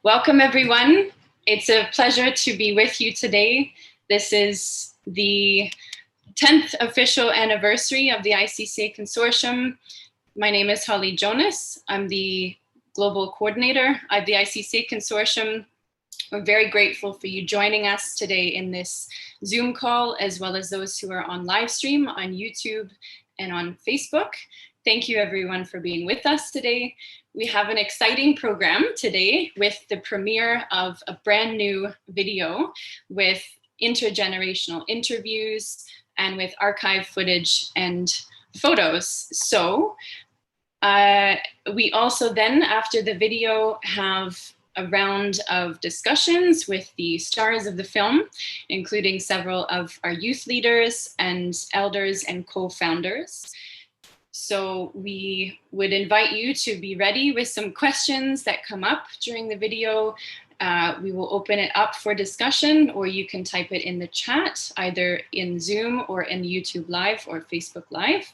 Welcome, everyone. It's a pleasure to be with you today. This is the 10th official anniversary of the ICCA Consortium. My name is Holly Jonas. I'm the global coordinator of the ICCA Consortium. We're very grateful for you joining us today in this Zoom call, as well as those who are on live stream on YouTube and on Facebook. Thank you, everyone, for being with us today. We have an exciting program today with the premiere of a brand new video with intergenerational interviews and with archive footage and photos. So we also then, after the video, have a round of discussions with the stars of the film, including several of our youth leaders and elders and co-founders. So we would invite you to be ready with some questions that come up during the video. We will open it up for discussion, or you can type it in the chat, either in Zoom or in YouTube Live or Facebook Live.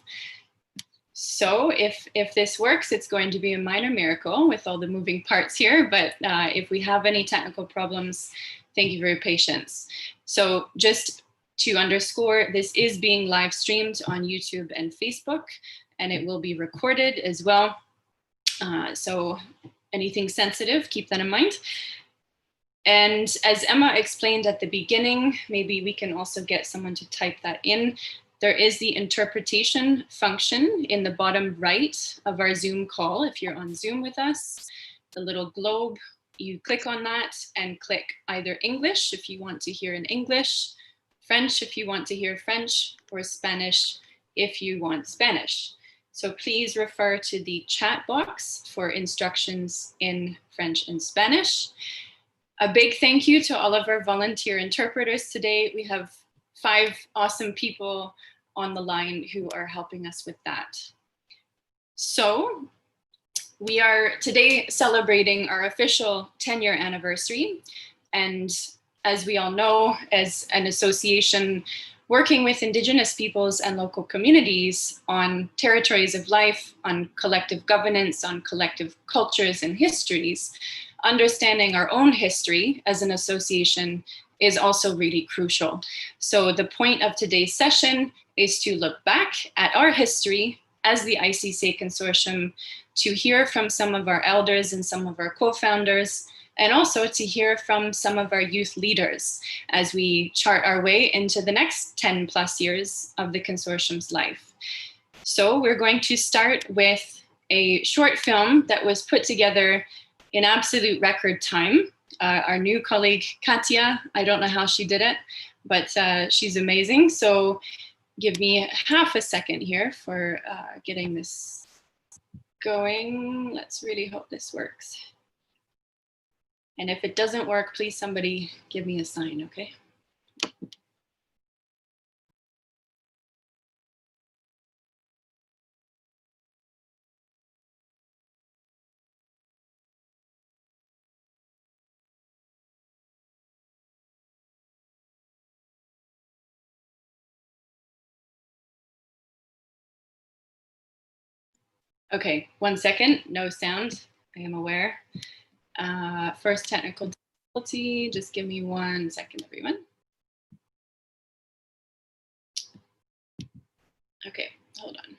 So if this works, it's going to be a minor miracle with all the moving parts here, but if we have any technical problems, thank you for your patience. So just to underscore, this is being live streamed on YouTube and Facebook, and it will be recorded as well. So anything sensitive, keep that in mind. And as Emma explained at the beginning, maybe we can also get someone to type that in. There is the interpretation function in the bottom right of our Zoom call. If you're on Zoom with us, the little globe, you click on that and click either English if you want to hear in English, French if you want to hear French, or Spanish if you want Spanish. So please refer to the chat box for instructions in French and Spanish. A big thank you to all of our volunteer interpreters today. We have 5 awesome people on the line who are helping us with that. So we are today celebrating our official 10-year anniversary. And as we all know, as an association working with Indigenous peoples and local communities on territories of life, on collective governance, on collective cultures and histories, understanding our own history as an association is also really crucial. So the point of today's session is to look back at our history as the ICCA Consortium, to hear from some of our elders and some of our co-founders, and also to hear from some of our youth leaders as we chart our way into the next 10 plus years of the consortium's life. So we're going to start with a short film that was put together in absolute record time. Our new colleague, Katia, I don't know how she did it, but she's amazing. So give me half a second here for getting this going. Let's really hope this works. And if it doesn't work, please somebody give me a sign, okay? Okay, 1 second, no sound, I am aware. First technical difficulty, just give me 1 second, everyone. Okay, hold on.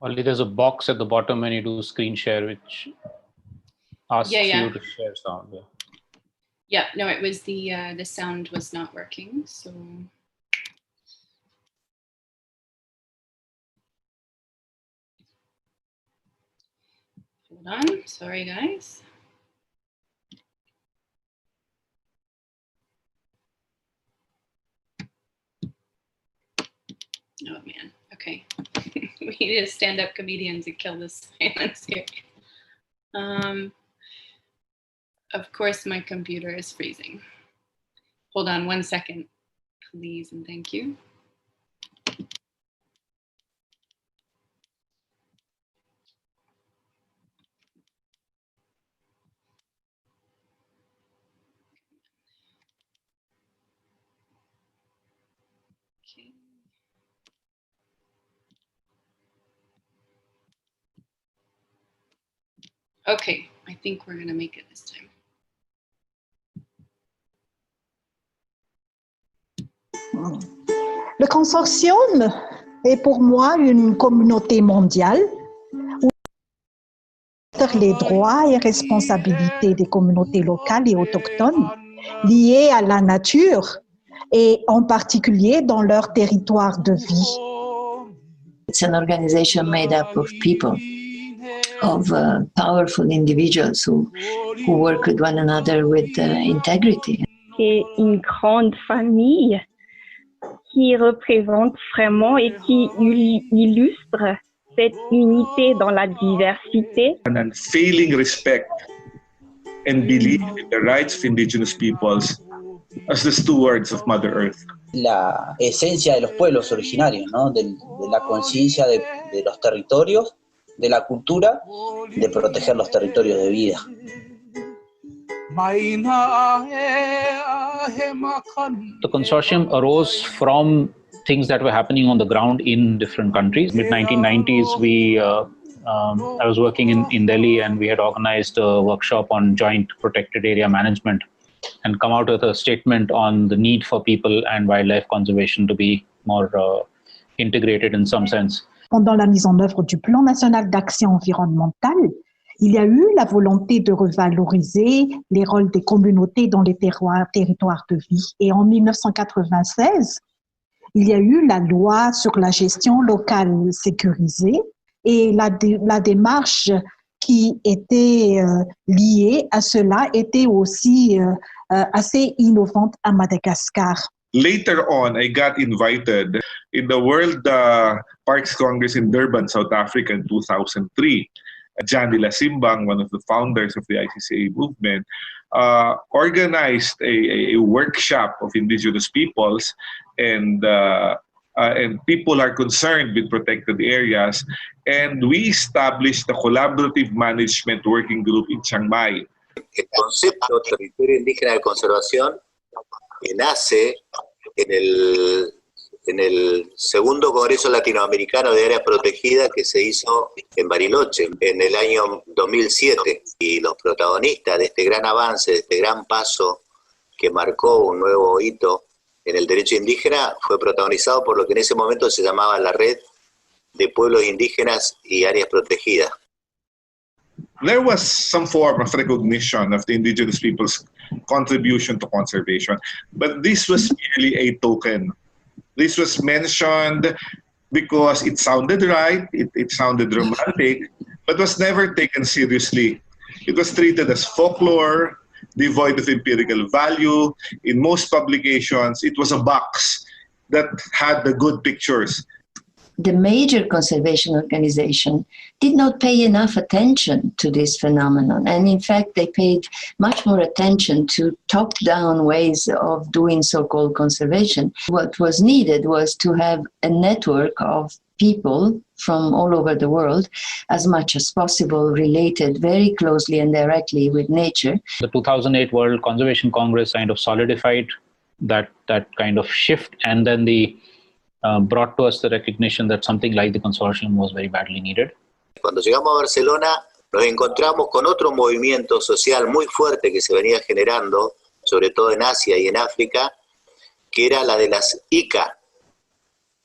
Only there's a box at the bottom when you do screen share, which asks you to share sound. Yeah, no, it was the sound was not working, so. Hold on, sorry guys. Oh man, okay. We need a stand-up comedian to kill this silence here. Of course, my computer is freezing. Hold on 1 second, please, and thank you. Okay. Okay, I think we're going to make it this time. Le consortium est pour moi une communauté mondiale où les droits et responsabilités des communautés locales et autochtones liés à la nature et en particulier dans leur territoire de vie. It's an organization made up of people, of powerful individuals who work with one another with integrity. C'est une grande famille qui représente vraiment et qui illustre cette unité dans la diversité. An unfailing respect and belief in the rights of indigenous peoples as the stewards of Mother Earth. La esencia de los pueblos originarios, ¿no? De la conciencia de los territorios, de la cultura, de proteger los territorios de vida. The consortium arose from things that were happening on the ground in different countries. Mid-1990s, I was working in Delhi, and we had organized a workshop on joint protected area management and come out with a statement on the need for people and wildlife conservation to be more integrated in some sense. Pendant la mise en œuvre du plan national d'action environnementale, il y a eu la volonté de revaloriser les rôles des communautés dans les territoires de vie. Et en 1996, il y a eu la loi sur la gestion locale sécurisée et la démarche qui était liée à cela était aussi assez innovante à Madagascar. Later on, I got invited in the World Parks Congress in Durban, South Africa in 2003. John de la Simbang, one of the founders of the ICCA movement, organized a workshop of indigenous peoples and people are concerned with protected areas. And we established a collaborative management working group in Chiang Mai. El concepto territorio indígena de conservación nace en el segundo Congreso Latinoamericano de Áreas Protegidas que se hizo en Bariloche en el año 2007. Y los protagonistas de este gran avance, de este gran paso que marcó un nuevo hito en el derecho indígena, fue protagonizado por lo que en ese momento se llamaba la Red de Pueblos Indígenas y Áreas Protegidas. There was some form of recognition of the indigenous people's contribution to conservation, but this was merely a token. This was mentioned because it sounded right, it sounded romantic, but was never taken seriously. It was treated as folklore, devoid of empirical value. In most publications, it was a box that had the good pictures. The major conservation organization did not pay enough attention to this phenomenon. And in fact, they paid much more attention to top-down ways of doing so-called conservation. What was needed was to have a network of people from all over the world, as much as possible, related very closely and directly with nature. The 2008 World Conservation Congress kind of solidified that kind of shift, and then brought to us the recognition that something like the consortium was very badly needed. Cuando llegamos a Barcelona, nos encontramos con otro movimiento social muy fuerte que se venía generando, sobre todo en Asia y en África, que era la de las ICCA.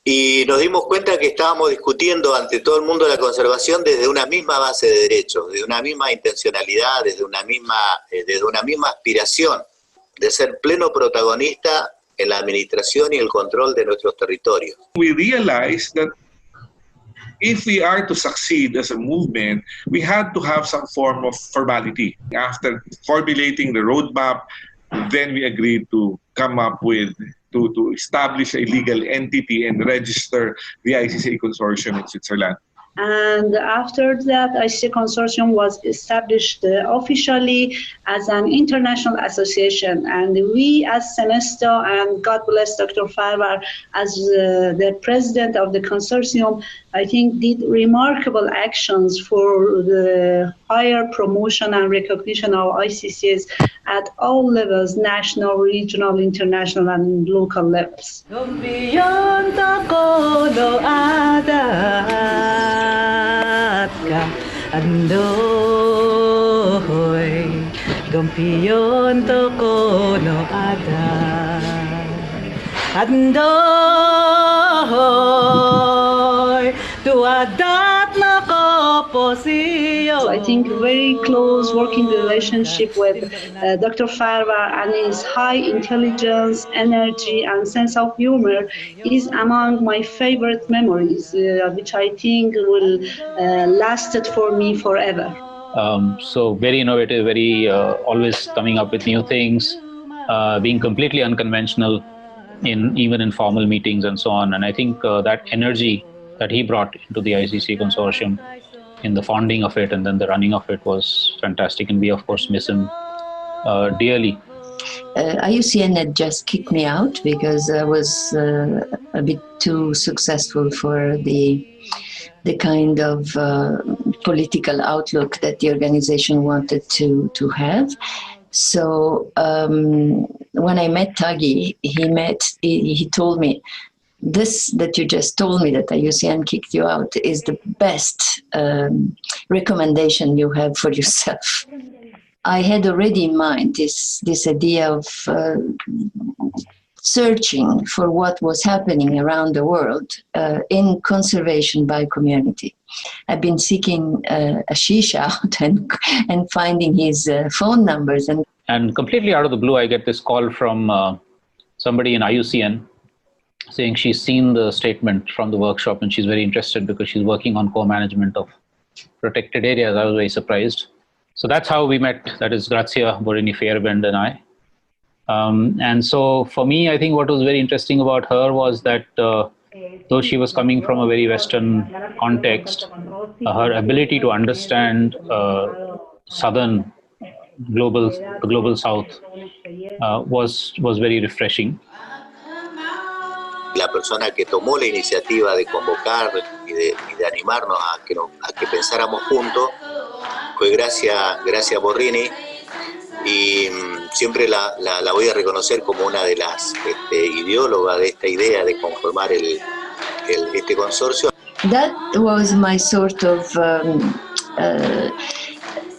Y nos dimos cuenta que estábamos discutiendo ante todo el mundo la conservación desde una misma base de derechos, desde una misma intencionalidad, desde una misma aspiración de ser pleno protagonista en la administración y el control de nuestros territorios. We realized that if we are to succeed as a movement, we had to have some form of formality. After formulating the roadmap, then we agreed to come up with, to establish a legal entity and register the ICCA Consortium in Switzerland. And after that, ICCA Consortium was established officially as an international association. And we as Senesto, and God bless Dr. Farbar as the president of the consortium, I think did remarkable actions for the higher promotion and recognition of ICCs at all levels, national, regional, international, and local levels. Ando Andoy, gumpiyon to kono ada. Andoy, tuadat na ko posiyo. I think very close working relationship with Dr. Farvar and his high intelligence, energy, and sense of humor is among my favorite memories, which I think will last it for me forever. So very innovative, very always coming up with new things, being completely unconventional even in formal meetings and so on. And I think that energy that he brought into the ICCA Consortium in the founding of it and then the running of it was fantastic. And we, of course, miss him dearly. IUCN had just kicked me out because I was a bit too successful for the kind of political outlook that the organization wanted to have. So when I met Tagi, he told me, this that you just told me that IUCN kicked you out is the best recommendation you have for yourself. I had already in mind this idea of searching for what was happening around the world in conservation by community. I've been seeking Ashish out and finding his phone numbers. And completely out of the blue, I get this call from somebody in IUCN saying she's seen the statement from the workshop and she's very interested because she's working on co-management of protected areas. I was very surprised. So that's how we met. That is Grazia Borini-Fairbend and I. And so for me, I think what was very interesting about her was that though she was coming from a very Western context, her ability to understand the global South was very refreshing. La persona que tomó la iniciativa de convocar y de animarnos a que pensáramos juntos fue Grazia Borini, y siempre la voy a reconocer como una de las ideólogas de esta idea de conformar este consorcio. That was my sort of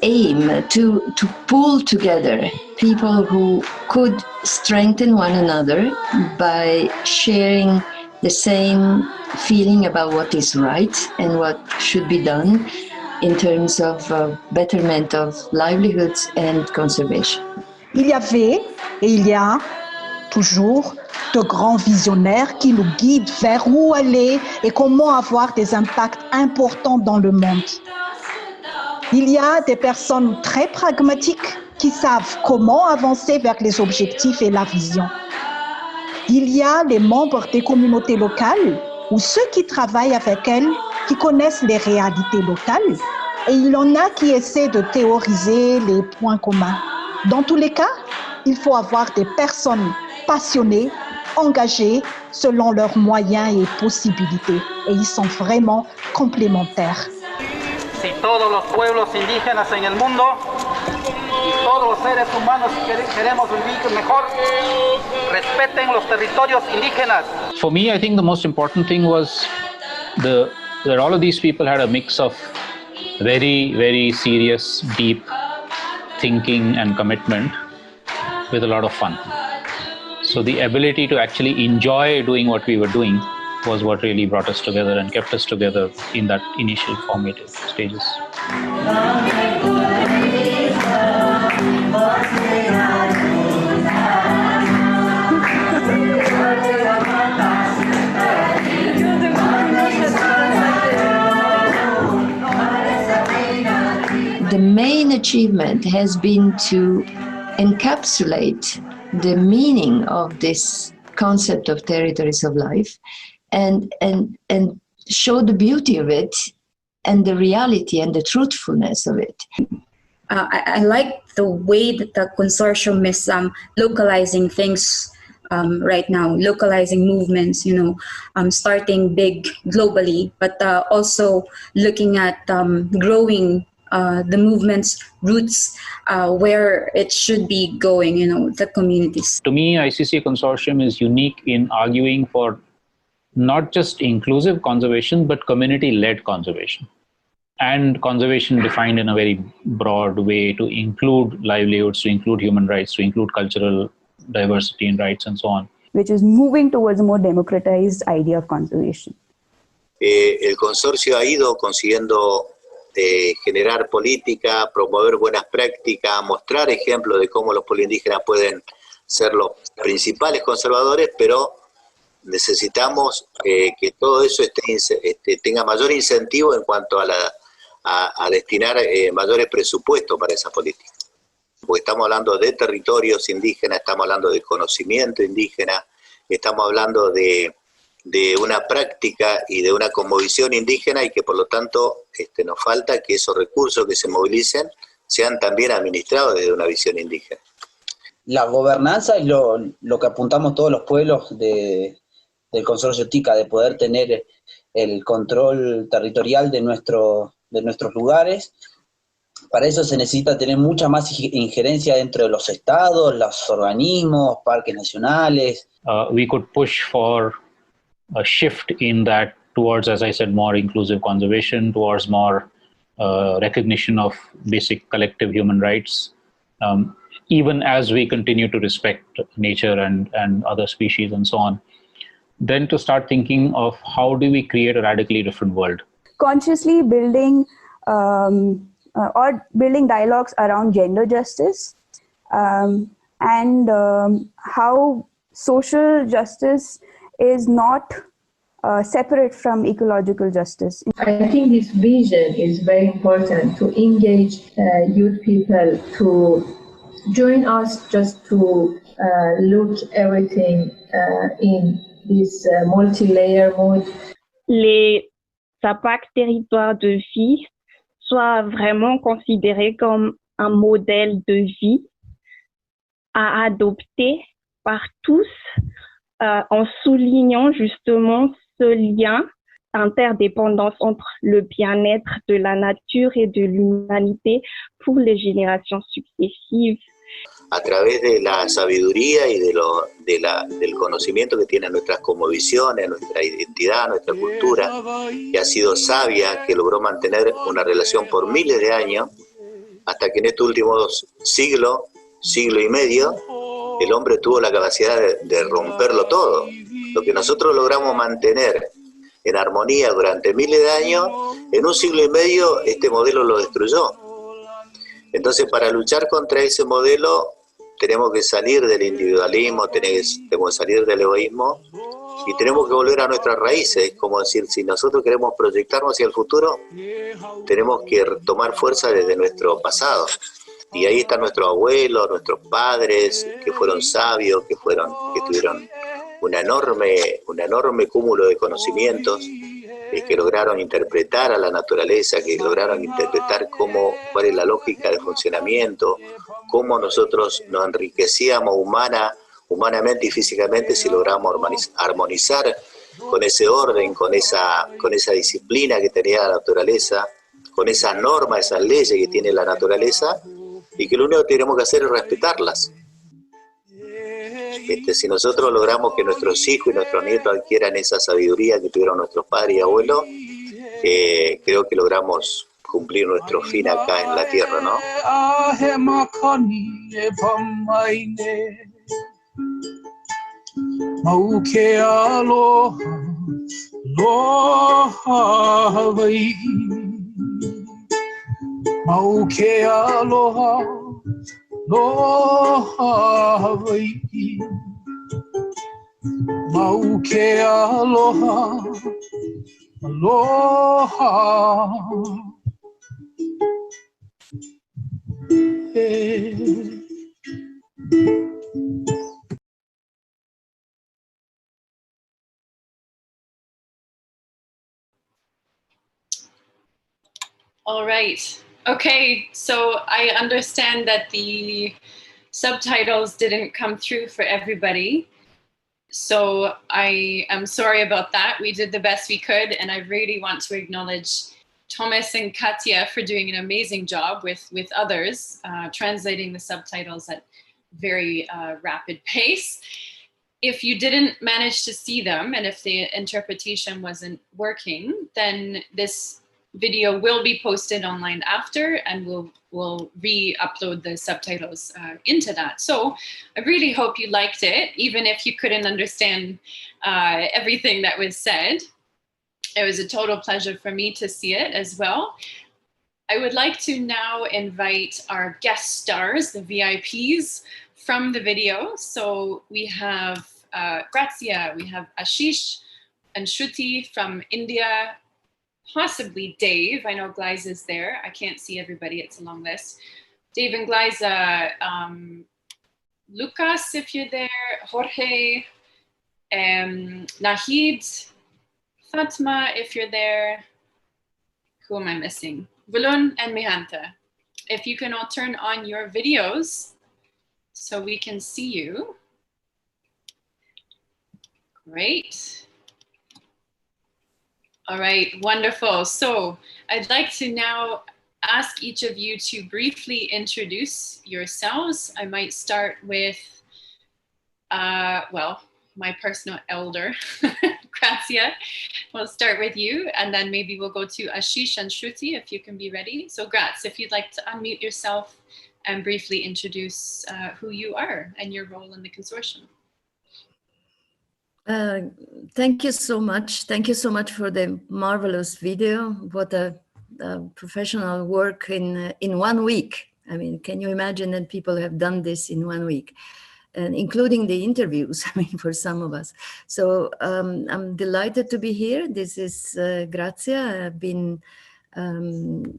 aim, to pull together people who could strengthen one another by sharing the same feeling about what is right and what should be done in terms of betterment of livelihoods and conservation. Il y avait et il y a toujours de grands visionnaires qui nous guident vers où aller et comment avoir des impacts importants dans le monde. Il y a des personnes très pragmatiques qui savent comment avancer vers les objectifs et la vision. Il y a les membres des communautés locales ou ceux qui travaillent avec elles, qui connaissent les réalités locales, et il y en a qui essaient de théoriser les points communs. Dans tous les cas, il faut avoir des personnes passionnées, engagées selon leurs moyens et possibilités, et ils sont vraiment complémentaires. Si todos los pueblos indígenas en el mundo y todos los seres humanos queremos vivir mejor, respeten los territorios indígenas. For me, I think the most important thing was that all of these people had a mix of very, very serious, deep thinking and commitment with a lot of fun. So the ability to actually enjoy doing what we were doing was what really brought us together and kept us together in that initial formative stages. The main achievement has been to encapsulate the meaning of this concept of territories of life and show the beauty of it and the reality and the truthfulness of it. I like the way that the consortium is localizing things right now, localizing movements, starting big globally, but also looking at growing the movement's roots, where it should be going, the communities. To me, ICCA Consortium is unique in arguing for not just inclusive conservation, but community-led conservation. and conservation defined in a very broad way to include livelihoods, to include human rights, to include cultural diversity and rights and so on. Which is moving towards a more democratized idea of conservation. El consorcio ha ido consiguiendo generar política, promover buenas prácticas, mostrar ejemplos de cómo los pueblos indígenas pueden ser los principales conservadores, pero necesitamos que todo eso tenga mayor incentivo en cuanto a destinar mayores presupuestos para esa política. Porque estamos hablando de territorios indígenas, estamos hablando de conocimiento indígena, estamos hablando de una práctica y de una cosmovisión indígena, y que por lo tanto nos falta que esos recursos que se movilicen sean también administrados desde una visión indígena. La gobernanza es lo que apuntamos todos los pueblos del Consorcio TICCA, de poder tener el control territorial de nuestros lugares. Para eso se necesita tener mucha más injerencia dentro de los estados, los organismos, parques nacionales. We could push for a shift in that towards, as I said, more inclusive conservation, towards more recognition of basic collective human rights, even as we continue to respect nature and other species and so on. Then to start thinking of how do we create a radically different world. Consciously building building dialogues around gender justice and how social justice is not separate from ecological justice. I think this vision is very important to engage youth people to join us, just to look everything in this multi-layer mode. Les APAC territoires de vie soient vraiment considérés comme un modèle de vie à adopter par tous, en soulignant justement ce lien, interdépendance entre le bien-être de la nature et de l'humanité pour les générations successives. A través de la sabiduría y del conocimiento que tienen nuestras cosmovisiones, nuestra identidad, nuestra cultura, que ha sido sabia, que logró mantener una relación por miles de años, hasta que en estos últimos siglo y medio, el hombre tuvo la capacidad de romperlo todo. Lo que nosotros logramos mantener en armonía durante miles de años, en un siglo y medio este modelo lo destruyó. Entonces, para luchar contra ese modelo, tenemos que salir del individualismo, tenemos que salir del egoísmo y tenemos que volver a nuestras raíces. Como decir, si nosotros queremos proyectarnos hacia el futuro, tenemos que tomar fuerza desde nuestro pasado. Y ahí están nuestros abuelos, nuestros padres, que fueron sabios, que tuvieron un enorme cúmulo de conocimientos, que lograron interpretar a la naturaleza, que lograron interpretar cuál es la lógica de funcionamiento, cómo nosotros nos enriquecíamos humanamente y físicamente si logramos armonizar con ese orden, con esa disciplina que tenía la naturaleza, con esas normas, esas leyes que tiene la naturaleza, y que lo único que tenemos que hacer es respetarlas. Si nosotros logramos que nuestros hijos y nuestros nietos adquieran esa sabiduría que tuvieron nuestros padres y abuelos, creo que logramos cumplir nuestro fin acá en la tierra, ¿no? Mauke aloha, aloha. All right. Okay, so I understand that the subtitles didn't come through for everybody. So I am sorry about that. We did the best we could, and I really want to acknowledge Thomas and Katya for doing an amazing job with others, translating the subtitles at very rapid pace. If you didn't manage to see them, and if the interpretation wasn't working, then this video will be posted online after, and we'll re-upload the subtitles into that. So I really hope you liked it, even if you couldn't understand everything that was said. It was a total pleasure for me to see it as well. I would like to now invite our guest stars, the VIPs, from the video. So we have Grazia, we have Ashish and Shruti from India, possibly Dave. I know Glyza is there. I can't see everybody, it's a long list. Dave and Glyza, Lucas, if you're there, Jorge, Nahid, Fatma, if you're there. Who am I missing? Vulun and Mihanta. If you can all turn on your videos so we can see you. Great. All right, wonderful. So I'd like to now ask each of you to briefly introduce yourselves. I might start with, well, my personal elder, Grazia. We'll start with you, and then maybe we'll go to Ashish and Shruti if you can be ready. So Graz, if you'd like to unmute yourself and briefly introduce who you are and your role in the consortium. Thank you so much. Thank you so much for the marvelous video. What a professional work in 1 week. I mean, can you imagine that people have done this in 1 week? And including the interviews, I mean, for some of us. So I'm delighted to be here. This is Grazia. I've been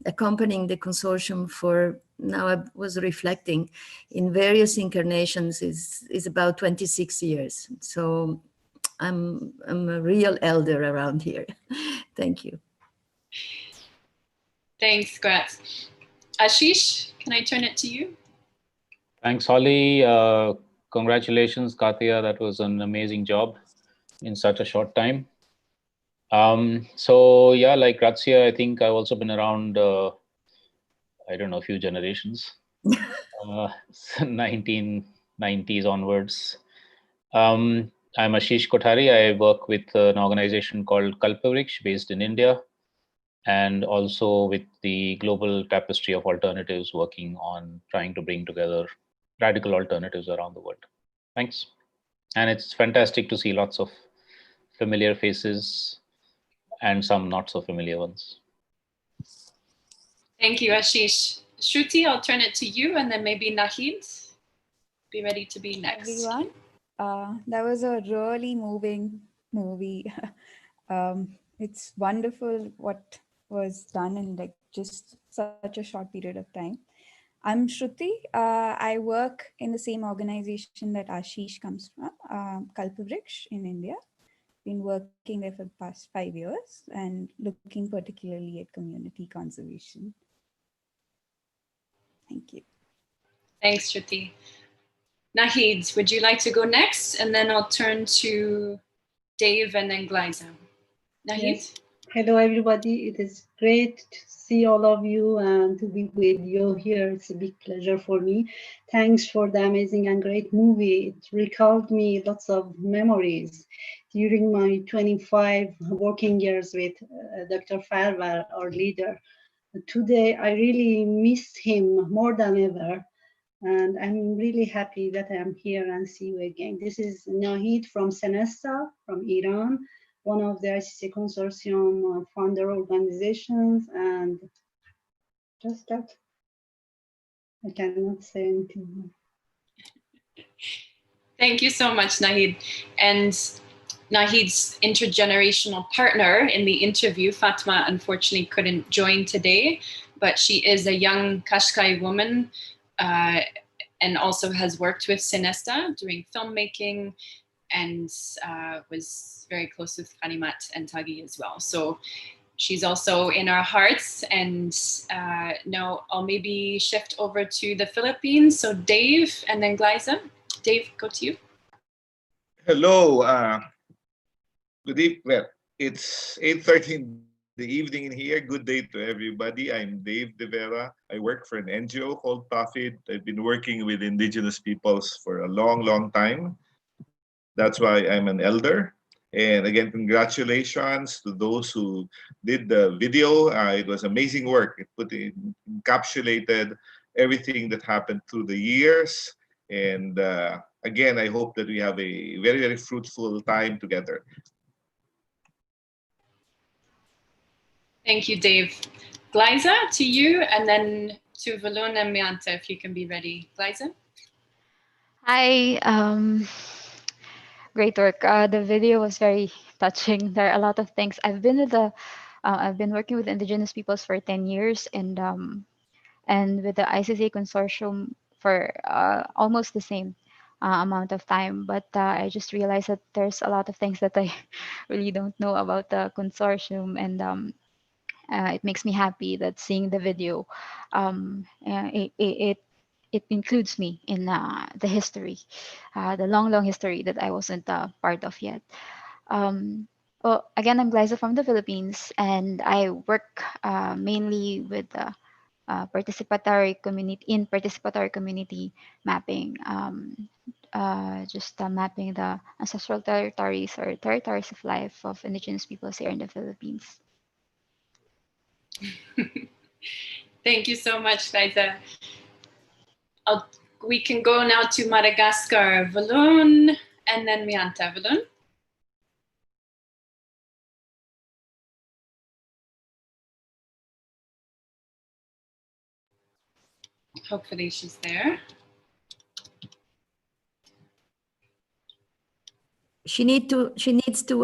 accompanying the consortium for, now I was reflecting, in various incarnations is about 26 years. So I'm a real elder around here. Thank you. Thanks, Graz. Ashish, can I turn it to you? Thanks, Holly. Congratulations, Katia. That was an amazing job in such a short time. So yeah, like Grazia, I think I've also been around, I don't know, a few generations, 1990s onwards. I'm Ashish Kothari. I work with an organization called Kalpavriksha based in India, and also with the Global Tapestry of Alternatives, working on trying to bring together radical alternatives around the world. Thanks. And it's fantastic to see lots of familiar faces and some not so familiar ones. Thank you, Ashish. Shruti, I'll turn it to you, and then maybe Nahid. Be ready to be next. Everyone, that was a really moving movie. It's wonderful what was done in like just such a short period of time. I'm Shruti. I work in the same organization that Ashish comes from, Kalpavriksha in India. Been working there for the past 5 years and looking particularly at community conservation. Thank you. Thanks, Shruti. Nahid, would you like to go next? And then I'll turn to Dave and then Glyza. Nahid? Yes. Hello, everybody. It is great to see all of you and to be with you here. It's a big pleasure for me. Thanks for the amazing and great movie. It recalled me lots of memories during my 25 working years with Dr. Farvar, our leader. Today, I really miss him more than ever. And I'm really happy that I'm here and see you again. This is Nahid from Senesta, from Iran, one of the ICCA Consortium founder organizations, and just that. I cannot say anything more. Thank you so much, Nahid. And Nahid's intergenerational partner in the interview, Fatma, unfortunately couldn't join today, but she is a young Qashqai woman and also has worked with Senesta doing filmmaking, and was very close with Ghanimat and Taghi as well. So she's also in our hearts. And now I'll maybe shift over to the Philippines. So Dave and then Glyza. Dave, go to you. Hello. Good evening. Well, it's 8:30 in the evening in here. Good day to everybody. I'm Dave De Vera. I work for an NGO called TAFID. I've been working with indigenous peoples for a long, long time. That's why I'm an elder. And again, congratulations to those who did the video. It was amazing work. It encapsulated everything that happened through the years. And again, I hope that we have a very, very fruitful time together. Thank you, Dave. Glyza, to you, and then to Valun and Mianta, if you can be ready. Glyza? Hi, great work. The video was very touching. There are a lot of things. I've been working with indigenous peoples for 10 years and with the ICCA Consortium for almost the same amount of time. But I just realized that there's a lot of things that I really don't know about the consortium, and it makes me happy that seeing the video, it includes me in the history, the long history that I wasn't part of yet. Well, again, I'm Glyza from the Philippines, and I work mainly with the participatory community mapping, just mapping the ancestral territories or territories of life of indigenous peoples here in the Philippines. Thank you so much, Liza. We can go now to Madagascar. Valun, and then Mianta. Valun? Hopefully she's there. She needs to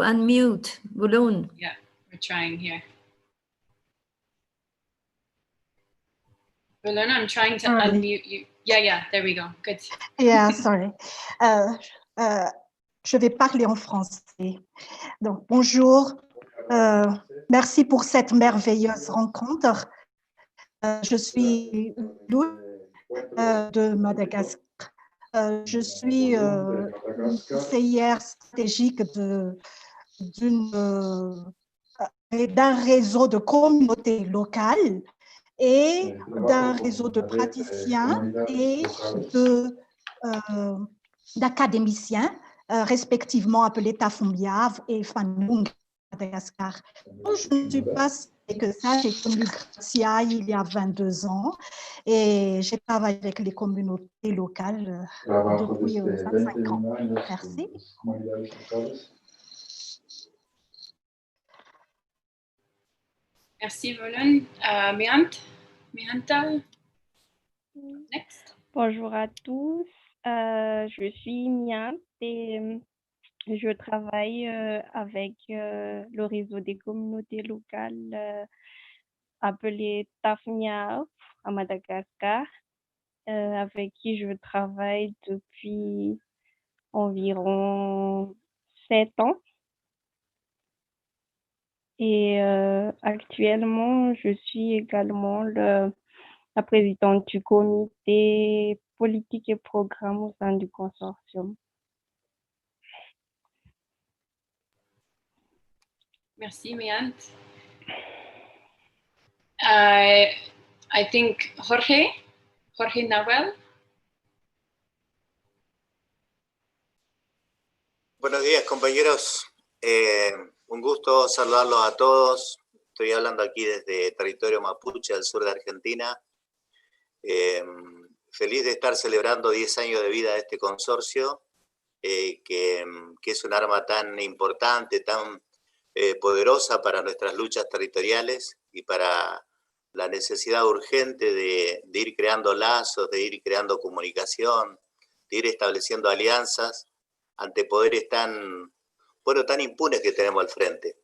unmute, Valun. Yeah, we're trying here. Valun, I'm trying to unmute you. Yeah, there we go. Good. Yeah, sorry. Je vais parler en français. Donc, bonjour. Merci pour cette merveilleuse rencontre. Je suis Lou de Madagascar. Je suis conseillère stratégique d'un réseau de communautés locales et d'un réseau de praticiens et d'académiciens, respectivement appelés Tafumbiav et Fanung Madagascar. Je ne suis pas que ça, j'ai connu Gracia il y a 22 ans et j'ai travaillé avec les communautés locales depuis 25 ans. Merci. Merci, Valun. Mianta, next. Bonjour à tous. Je suis Miante et je travaille avec le réseau des communautés locales appelé Tafnia à Madagascar, avec qui je travaille depuis environ 7 ans. Et actuellement, je suis également la présidente du comité politique et programme au sein du consortium. Merci, Miant. I think Jorge Nahuel. Buenos días, compañeros. Un gusto saludarlos a todos. Estoy hablando aquí desde territorio mapuche, al sur de Argentina. Feliz de estar celebrando 10 años de vida de este consorcio, que es un arma tan importante, tan poderosa para nuestras luchas territoriales y para la necesidad urgente de ir creando lazos, de ir creando comunicación, de ir estableciendo alianzas ante poderes tan impunes que tenemos al frente.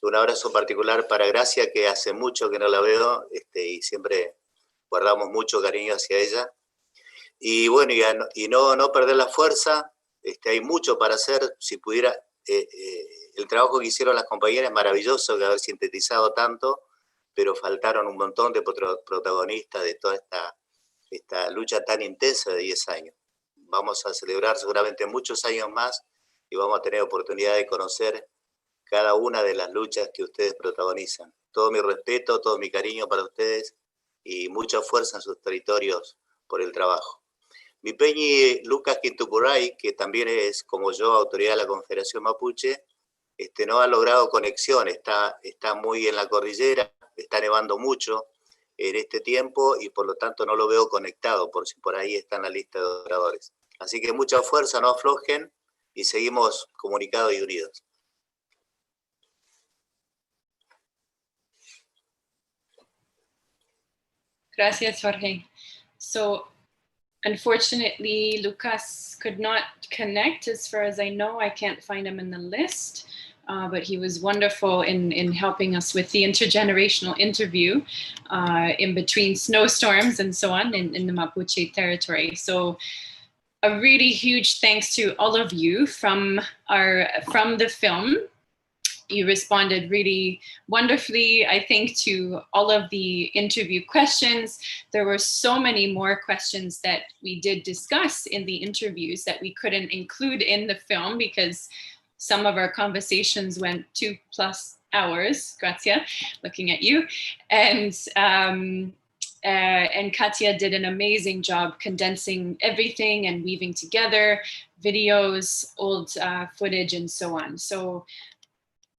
Un abrazo particular para Gracia, que hace mucho que no la veo y siempre guardamos mucho cariño hacia ella. Y bueno, y no perder la fuerza. Hay mucho para hacer. Si pudiera, el trabajo que hicieron las compañeras es maravilloso, de haber sintetizado tanto, pero faltaron un montón de protagonistas de toda esta lucha tan intensa de 10 años. Vamos a celebrar seguramente muchos años más y vamos a tener oportunidad de conocer cada una de las luchas que ustedes protagonizan. Todo mi respeto, todo mi cariño para ustedes y mucha fuerza en sus territorios por el trabajo. Mi peñi Lucas Quintupuray, que también es, como yo, autoridad de la Confederación Mapuche, no ha logrado conexión, está muy en la cordillera, está nevando mucho en este tiempo y por lo tanto no lo veo conectado, por si por ahí está en la lista de oradores. Así que mucha fuerza, no aflojen y seguimos comunicados y unidos. Gracias, Jorge. So, unfortunately, Lucas could not connect as far as I know. I can't find him in the list, but he was wonderful in helping us with the intergenerational interview in between snowstorms and so on in the Mapuche territory. So a really huge thanks to all of you from the film. You responded really wonderfully, I think, to all of the interview questions. There were so many more questions that we did discuss in the interviews that we couldn't include in the film because some of our conversations went 2+ hours. Grazia, looking at you. And Katia did an amazing job condensing everything and weaving together videos, old footage, and so on. So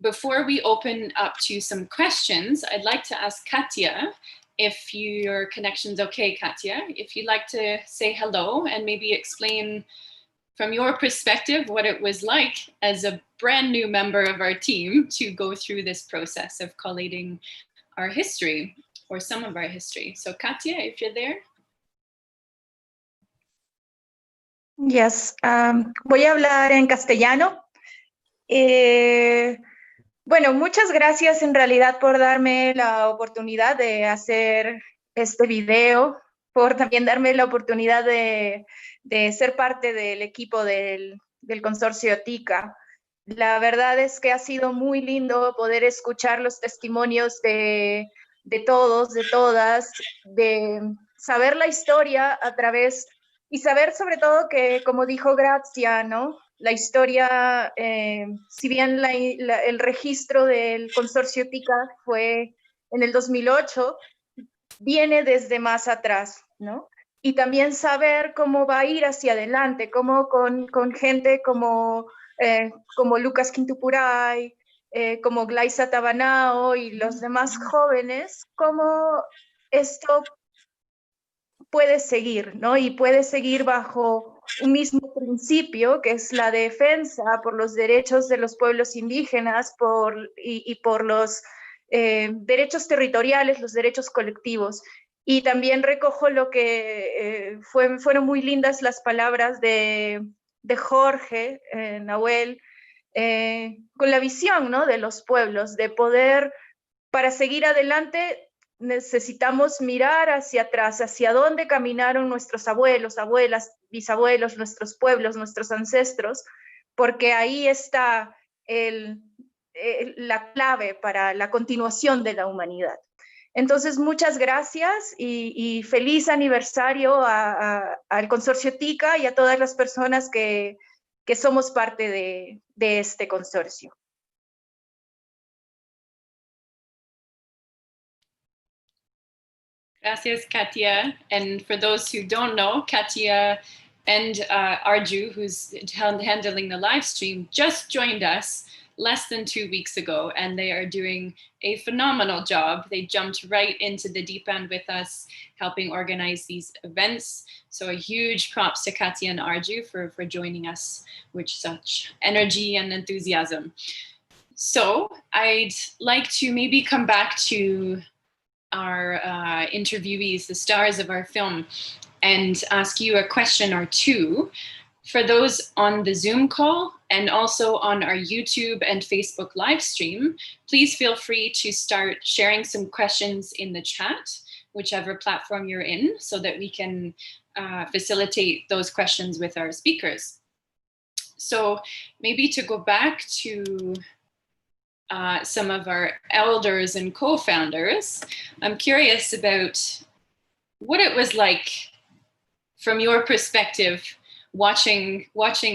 before we open up to some questions, I'd like to ask Katia, if your connection's okay, Katia, if you'd like to say hello and maybe explain from your perspective what it was like as a brand new member of our team to go through this process of collating our history, or some of our history. So Katia, if you're there. Yes, voy a hablar en castellano. Bueno, muchas gracias en realidad por darme la oportunidad de hacer este video, por también darme la oportunidad de ser parte del equipo del Consorcio TICCA. La verdad es que ha sido muy lindo poder escuchar los testimonios de todos, de todas, de saber la historia a través, y saber sobre todo que, como dijo Grazia, ¿no? La historia, si bien el registro del Consorcio TICCA fue en el 2008, viene desde más atrás, ¿no? Y también saber cómo va a ir hacia adelante, cómo con gente como Lucas Quintupuray, como Glaisa Tabanao y los demás jóvenes, cómo esto puede seguir, ¿no? Y puede seguir bajo un mismo principio, que es la defensa por los derechos de los pueblos indígenas y por los derechos territoriales, los derechos colectivos. Y también recojo lo que fueron muy lindas las palabras de Jorge, Nahuel, con la visión, ¿no? De los pueblos, de poder, para seguir adelante, necesitamos mirar hacia atrás, hacia dónde caminaron nuestros abuelos, abuelas, bisabuelos, nuestros pueblos, nuestros ancestros, porque ahí está la clave para la continuación de la humanidad. Entonces, muchas gracias y feliz aniversario al Consorcio TICCA y a todas las personas que somos parte de este consorcio. Gracias, Katia. And for those who don't know, Katia and Arju, who's handling the live stream, just joined us less than 2 weeks ago, and they are doing a phenomenal job. They jumped right into the deep end with us, helping organize these events. So a huge props to Katia and Arju for joining us with such energy and enthusiasm. So I'd like to maybe come back to our interviewees, the stars of our film, and ask you a question or two. For those on the Zoom call and also on our YouTube and Facebook live stream, please feel free to start sharing some questions in the chat, whichever platform you're in, so that we can facilitate those questions with our speakers. So maybe to go back to some of our elders and co-founders, I'm curious about what it was like from your perspective watching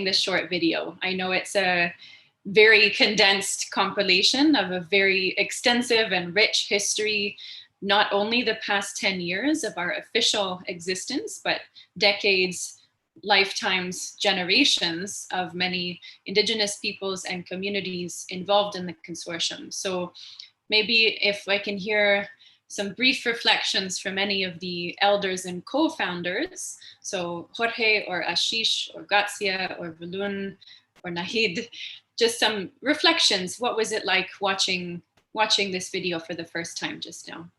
this short video. I know it's a very condensed compilation of a very extensive and rich history, not only the past 10 years of our official existence, but decades lifetimes, generations of many indigenous peoples and communities involved in the consortium. So maybe if I can hear some brief reflections from any of the elders and co-founders, so Jorge or Ashish or Grazia or Balun or Nahid, just some reflections. What was it like watching this video for the first time just now?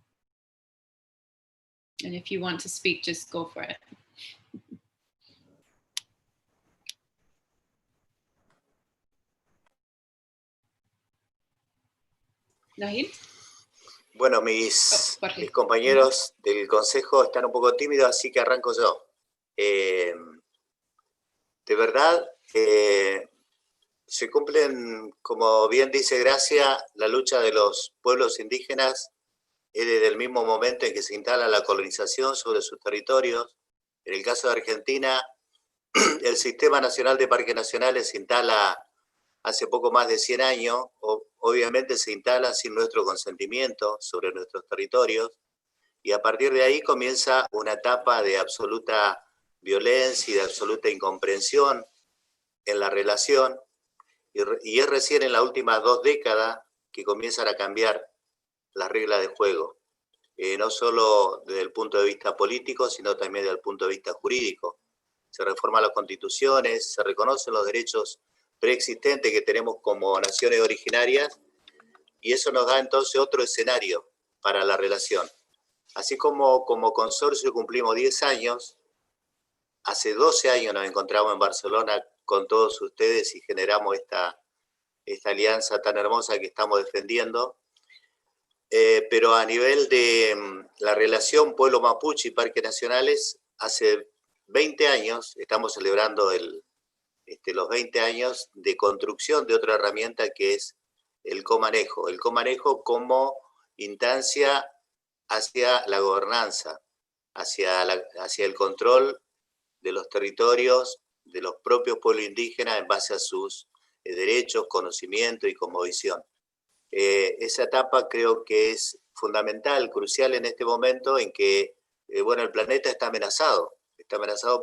And if you want to speak, just go for it. Nahid? Bueno, mis compañeros del consejo están un poco tímidos, así que arranco yo. De verdad, se cumplen, como bien dice Gracia, la lucha de los pueblos indígenas es desde el mismo momento en que se instala la colonización sobre sus territorios. En el caso de Argentina, el Sistema Nacional de Parques Nacionales se instala hace poco más de 100 años, obviamente se instala sin nuestro consentimiento sobre nuestros territorios, y a partir de ahí comienza una etapa de absoluta violencia y de absoluta incomprensión en la relación, y es recién en las últimas 2 décadas que comienzan a cambiar las reglas de juego, no solo desde el punto de vista político, sino también desde el punto de vista jurídico. Se reforman las constituciones, se reconocen los derechos preexistentes que tenemos como naciones originarias, y eso nos da entonces otro escenario para la relación. Así como consorcio cumplimos 10 años, hace 12 años nos encontramos en Barcelona con todos ustedes y generamos esta alianza tan hermosa que estamos defendiendo, pero a nivel de la relación pueblo mapuche y parques nacionales, hace 20 años estamos celebrando los 20 años de construcción de otra herramienta que es el comanejo. El comanejo como instancia hacia la gobernanza, hacia el control de los territorios de los propios pueblos indígenas en base a sus derechos, conocimiento y cosmovisión. Esa etapa creo que es fundamental, crucial en este momento en que bueno, el planeta está amenazado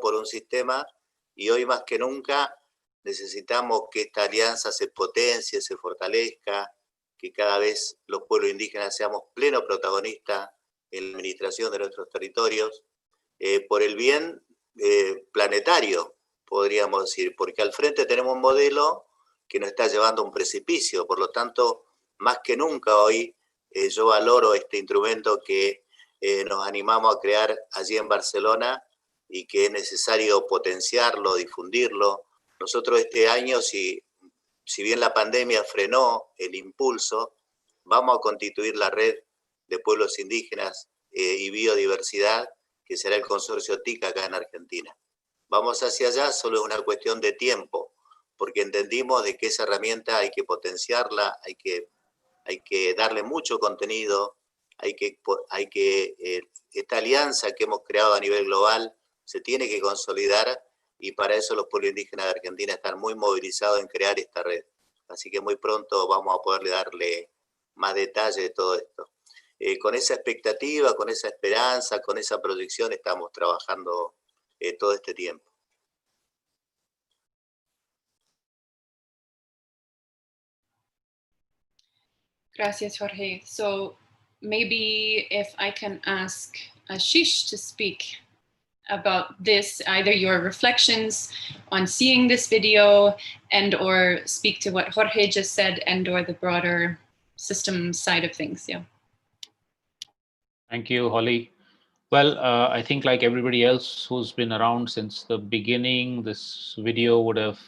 por un sistema, y hoy más que nunca necesitamos que esta alianza se potencie, se fortalezca, que cada vez los pueblos indígenas seamos plenos protagonistas en la administración de nuestros territorios, por el bien planetario, podríamos decir, porque al frente tenemos un modelo que nos está llevando a un precipicio. Por lo tanto, más que nunca hoy yo valoro este instrumento que nos animamos a crear allí en Barcelona, y que es necesario potenciarlo, difundirlo. Nosotros este año, si bien la pandemia frenó el impulso, vamos a constituir la red de pueblos indígenas y biodiversidad, que será el Consorcio TICCA acá en Argentina. Vamos hacia allá, solo es una cuestión de tiempo, porque entendimos de que esa herramienta hay que potenciarla, hay que darle mucho contenido, esta alianza que hemos creado a nivel global se tiene que consolidar, y para eso los pueblos indígenas de Argentina están muy movilizados en crear esta red. Así que muy pronto vamos a poderle darle más detalle de todo esto. Con esa expectativa, con esa esperanza, con esa proyección estamos trabajando todo este tiempo. Gracias, Jorge. So maybe if I can ask Ashish to speak about this, either your reflections on seeing this video and or speak to what Jorge just said and or the broader system side of things. Yeah. Thank you, Holly. Well, I think like everybody else who's been around since the beginning, this video would have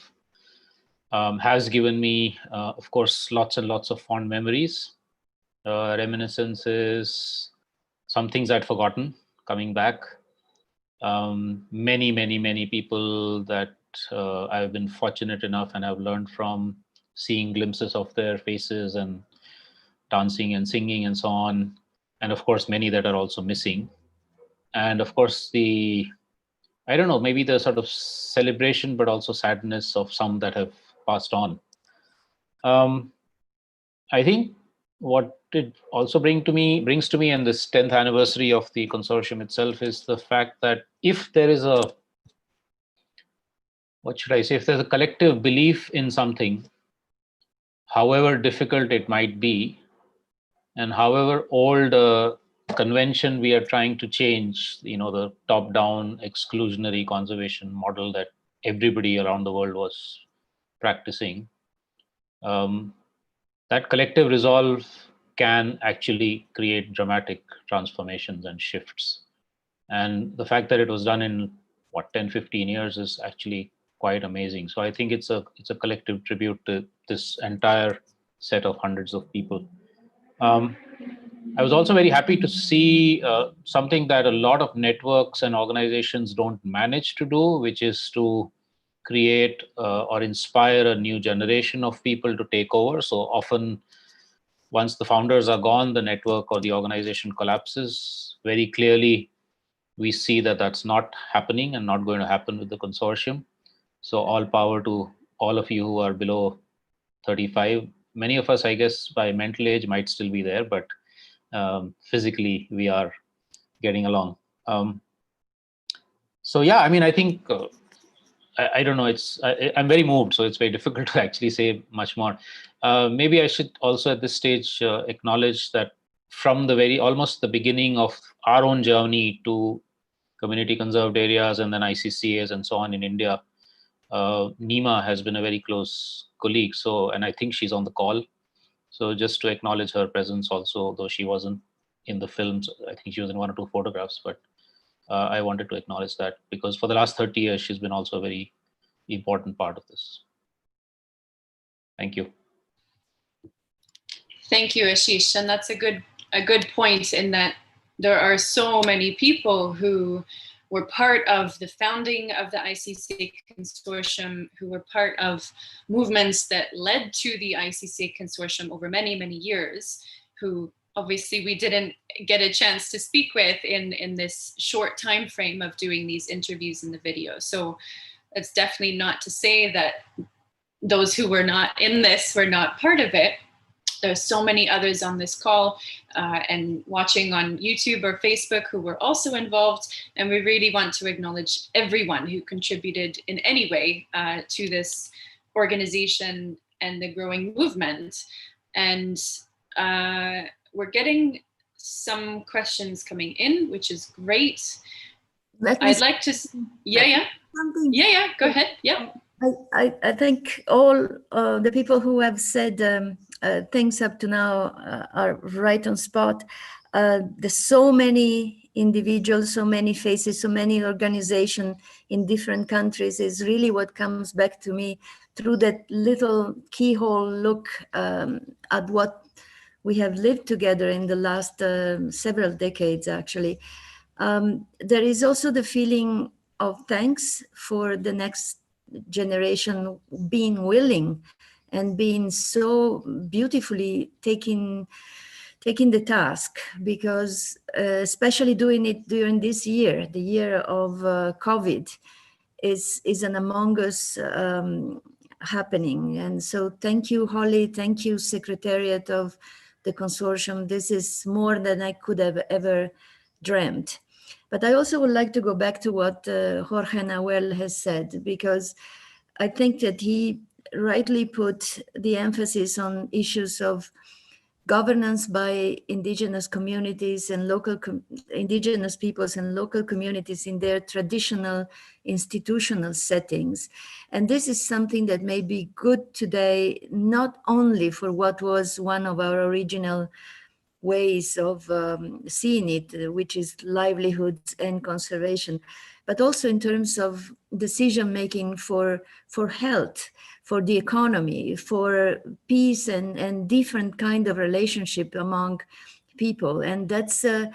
has given me, of course, lots and lots of fond memories, reminiscences, some things I'd forgotten coming back. Many people that I've been fortunate enough and I've learned from, seeing glimpses of their faces and dancing and singing and so on. And of course, many that are also missing. And of course, I don't know, maybe the sort of celebration, but also sadness of some that have passed on. I think what it also brings to me in this 10th anniversary of the consortium itself is the fact that if there is a what should I say? If there's a collective belief in something, however difficult it might be, and however old a convention we are trying to change, the top-down exclusionary conservation model that everybody around the world was practicing, that collective resolve can actually create dramatic transformations and shifts. And the fact that it was done in 10, 15 years is actually quite amazing. So I think it's a collective tribute to this entire set of hundreds of people. I was also very happy to see something that a lot of networks and organizations don't manage to do, which is to create or inspire a new generation of people to take over. So often, once the founders are gone, the network or the organization collapses. Very clearly, we see that that's not happening and not going to happen with the consortium. So all power to all of you who are below 35. Many of us, I guess, by mental age might still be there, but physically we are getting along. So yeah, I mean, I think, I don't know, I'm very moved, so it's very difficult to actually say much more. Maybe I should also at this stage acknowledge that from the almost the beginning of our own journey to community conserved areas and then ICCAs and so on in India, Nima has been a very close colleague. So, and I think she's on the call. So just to acknowledge her presence also, though she wasn't in the films, I think she was in 1 or 2 photographs, but I wanted to acknowledge that because for the last 30 years, she's been also a very important part of this. Thank you. Thank you, Ashish. And that's a good point in that there are so many people who were part of the founding of the ICCA Consortium, who were part of movements that led to the ICCA Consortium over many, many years, who obviously we didn't get a chance to speak with in this short time frame of doing these interviews in the video. So it's definitely not to say that those who were not in this were not part of it. There's so many others on this call and watching on YouTube or Facebook who were also involved. And we really want to acknowledge everyone who contributed in any way to this organization and the growing movement. And we're getting some questions coming in, which is great. I'd like to, yeah, go ahead, yeah. I think all the people who have said things up to now are right on spot. There's so many individuals, so many faces, so many organizations in different countries is really what comes back to me through that little keyhole look at what we have lived together in the last several decades, actually. There is also the feeling of thanks for the next generation being willing and being so beautifully taking the task, because especially doing it during this year, the year of COVID, is an Among Us happening. And so thank you, Holly, thank you, Secretariat of the Consortium. This is more than I could have ever dreamt. But I also would like to go back to what Jorge Nahuel has said, because I think that he rightly put the emphasis on issues of governance by indigenous communities and indigenous peoples and local communities in their traditional institutional settings. And this is something that may be good today, not only for what was one of our original ways of seeing it, which is livelihoods and conservation, but also in terms of decision-making for health, for the economy, for peace and different kind of relationship among people. And that's a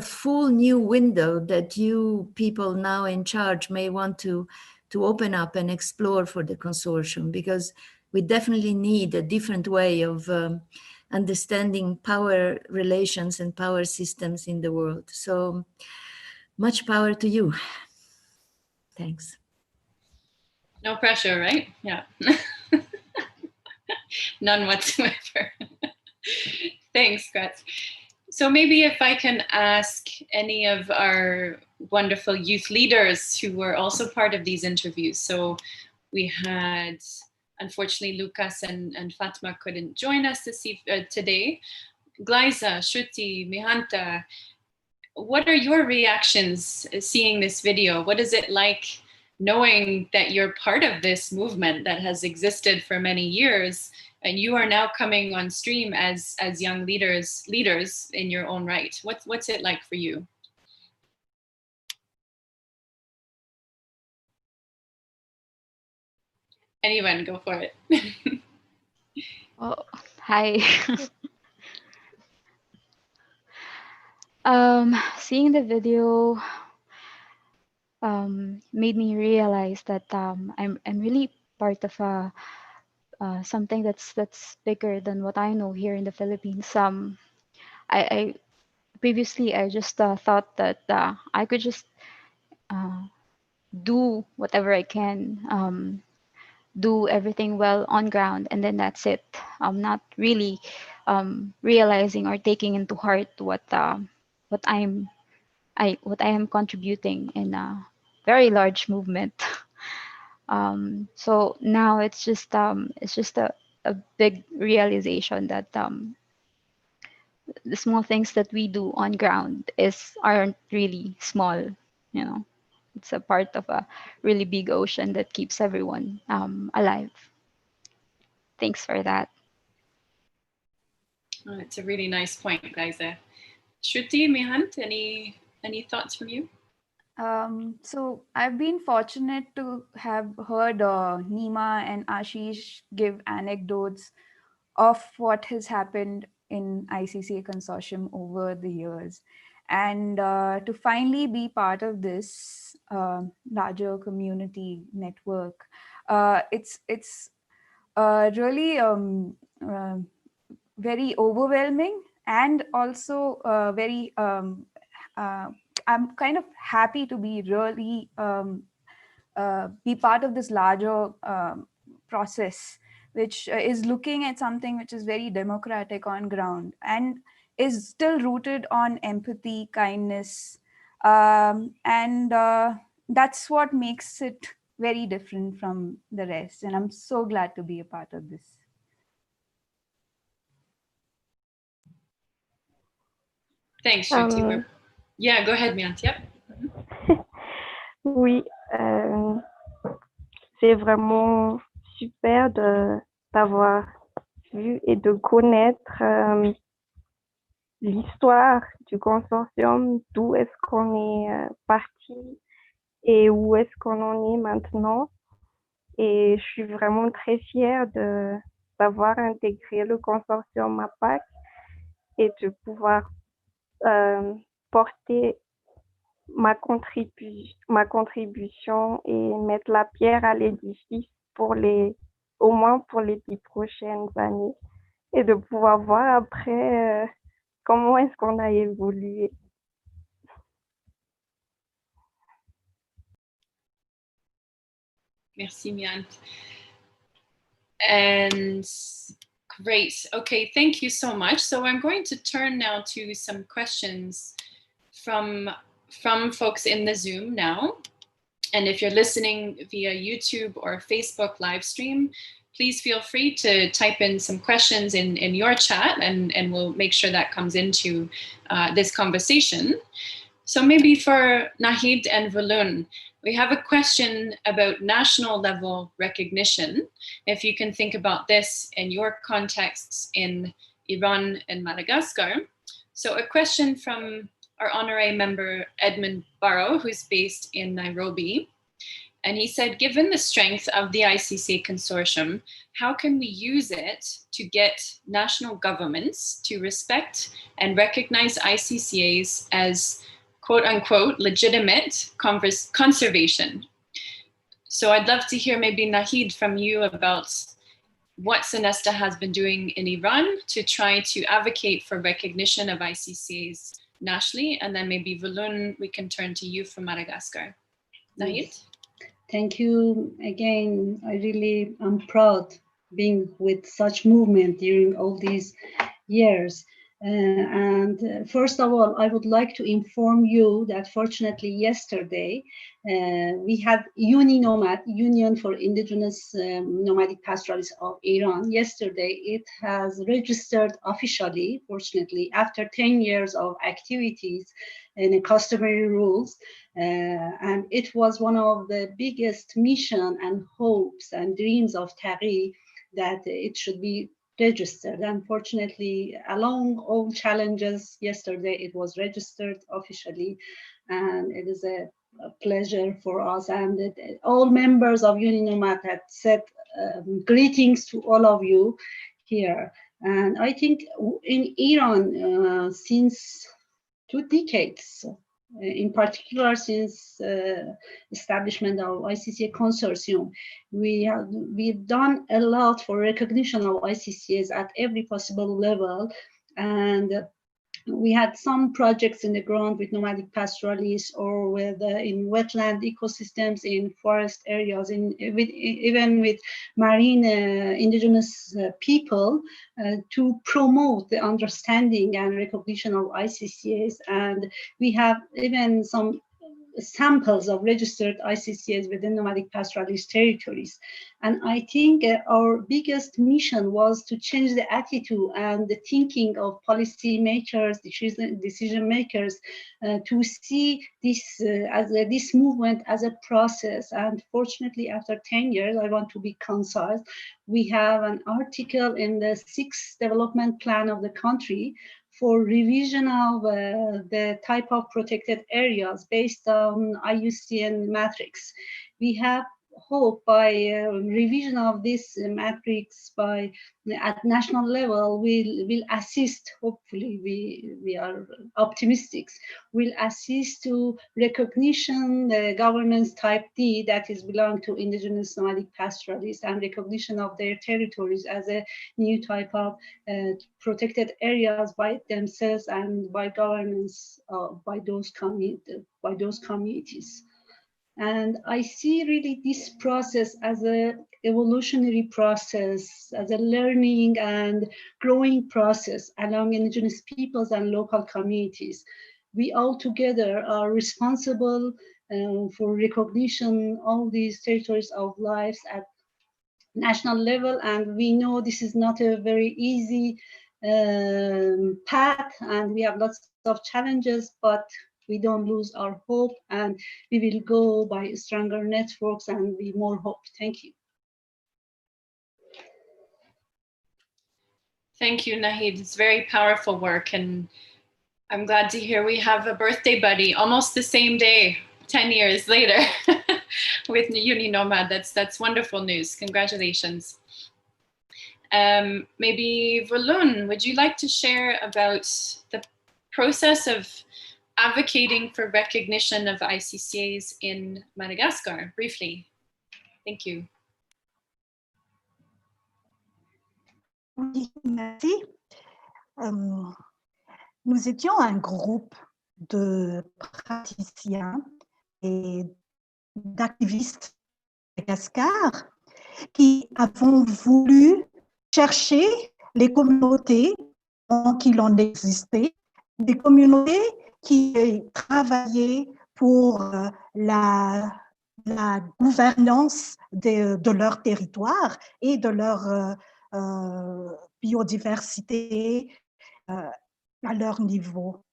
full new window that you people now in charge may want to open up and explore for the consortium, because we definitely need a different way of understanding power relations and power systems in the world. So much power to you. Thanks. No pressure, right? Yeah. None whatsoever. Thanks, Gretz. So maybe if I can ask any of our wonderful youth leaders who were also part of these interviews. So we had, unfortunately, Lucas and Fatma couldn't join us today. Gleiza, Shruti, Mihanta, what are your reactions seeing this video? What is it like knowing that you're part of this movement that has existed for many years, and you are now coming on stream as young leaders in your own right? What's it like for you? Anyone, go for it. Oh, hi. Seeing the video made me realize that I'm really part of something that's bigger than what I know here in the Philippines. I previously I just thought that I could just do whatever I can, do everything well on ground, and then that's it. I'm not really realizing or taking into heart what I am contributing in a very large movement. So now it's just a big realization that the small things that we do on ground aren't really small. You know, it's a part of a really big ocean that keeps everyone alive. Thanks for that. Oh, it's a really nice point, guys. Shruti, Mihant, any thoughts from you? So I've been fortunate to have heard Nima and Ashish give anecdotes of what has happened in ICCA Consortium over the years. And to finally be part of this larger community network, it's really very overwhelming, and also very I'm kind of happy to be really be part of this larger process, which is looking at something which is very democratic on ground and is still rooted on empathy, kindness, and that's what makes it very different from the rest. And I'm so glad to be a part of this. Thanks, Shruti. Yeah, go ahead, Miant. Yep. Oui, c'est vraiment super d'avoir vu et de connaître l'histoire du consortium, d'où est-ce qu'on est parti et où est-ce qu'on en est maintenant. Et je suis vraiment très fière d'avoir intégré le consortium APAC et de pouvoir porter ma contribution et mettre la pierre à l'édifice au moins pour les 10 prochaines années, et de pouvoir voir après comment est-ce qu'on a évolué. Merci, Miant. And great. Okay, thank you so much. So I'm going to turn now to some questions from folks in the Zoom now. And if you're listening via YouTube or Facebook live stream, please feel free to type in some questions in your chat, and we'll make sure that comes into this conversation. So maybe for Nahid and Volun, we have a question about national level recognition. If you can think about this in your contexts in Iran and Madagascar. So a question from our honorary member, Edmund Barrow, who's based in Nairobi. And he said, given the strength of the ICCA Consortium, how can we use it to get national governments to respect and recognize ICCAs as quote unquote legitimate conservation? So I'd love to hear maybe Nahid from you about what Senesta has been doing in Iran to try to advocate for recognition of ICCAs nationally, and then maybe Volun, we can turn to you from Madagascar. Nahid? Thank you again. I really am proud being with such movement during all these years. First of all, I would like to inform you that fortunately yesterday we had UNINOMAD, Union for Indigenous Nomadic Pastoralists of Iran. Yesterday it has registered officially, fortunately, after 10 years of activities in customary rules. And it was one of the biggest mission and hopes and dreams of Taghi that it should be registered. Unfortunately, along all challenges, yesterday it was registered officially, and it is a pleasure for us. And all members of UNINOMAD had said greetings to all of you here. And I think in Iran, since 2 decades, in particular since establishment of ICCA Consortium, we've done a lot for recognition of ICCAs at every possible level, and we had some projects in the ground with nomadic pastoralists or with in wetland ecosystems, in forest areas, even with marine indigenous people to promote the understanding and recognition of ICCAs. And we have even some samples of registered ICCAs within nomadic pastoralist territories. And I think our biggest mission was to change the attitude and the thinking of policy makers, decision makers, to see this this movement as a process. And fortunately, after 10 years, I want to be concise, we have an article in the 6th development plan of the country for revision of the type of protected areas based on IUCN matrix. We have hope by revision of this matrix by at national level will assist, hopefully we are optimistic, will assist to recognition the governance type D that is belong to indigenous nomadic pastoralists and recognition of their territories as a new type of protected areas by themselves and by governance by those communities. And I see really this process as an evolutionary process, as a learning and growing process along indigenous peoples and local communities. We all together are responsible for recognition of these territories of lives at national level. And we know this is not a very easy path, and we have lots of challenges, but we don't lose our hope, and we will go by stronger networks and be more hope. Thank you. Thank you, Nahid. It's very powerful work, and I'm glad to hear we have a birthday buddy almost the same day, 10 years later, with UNINOMAD. That's wonderful news. Congratulations. Maybe Volun, would you like to share about the process of advocating for recognition of ICCAs in Madagascar, briefly? Thank you. Oui, merci. Nous étions un groupe de praticiens et d'activistes de Madagascar qui avons voulu chercher les communautés qui en existaient, des communautés qui travaillaient pour la gouvernance de leur territoire et de leur biodiversité à leur niveau.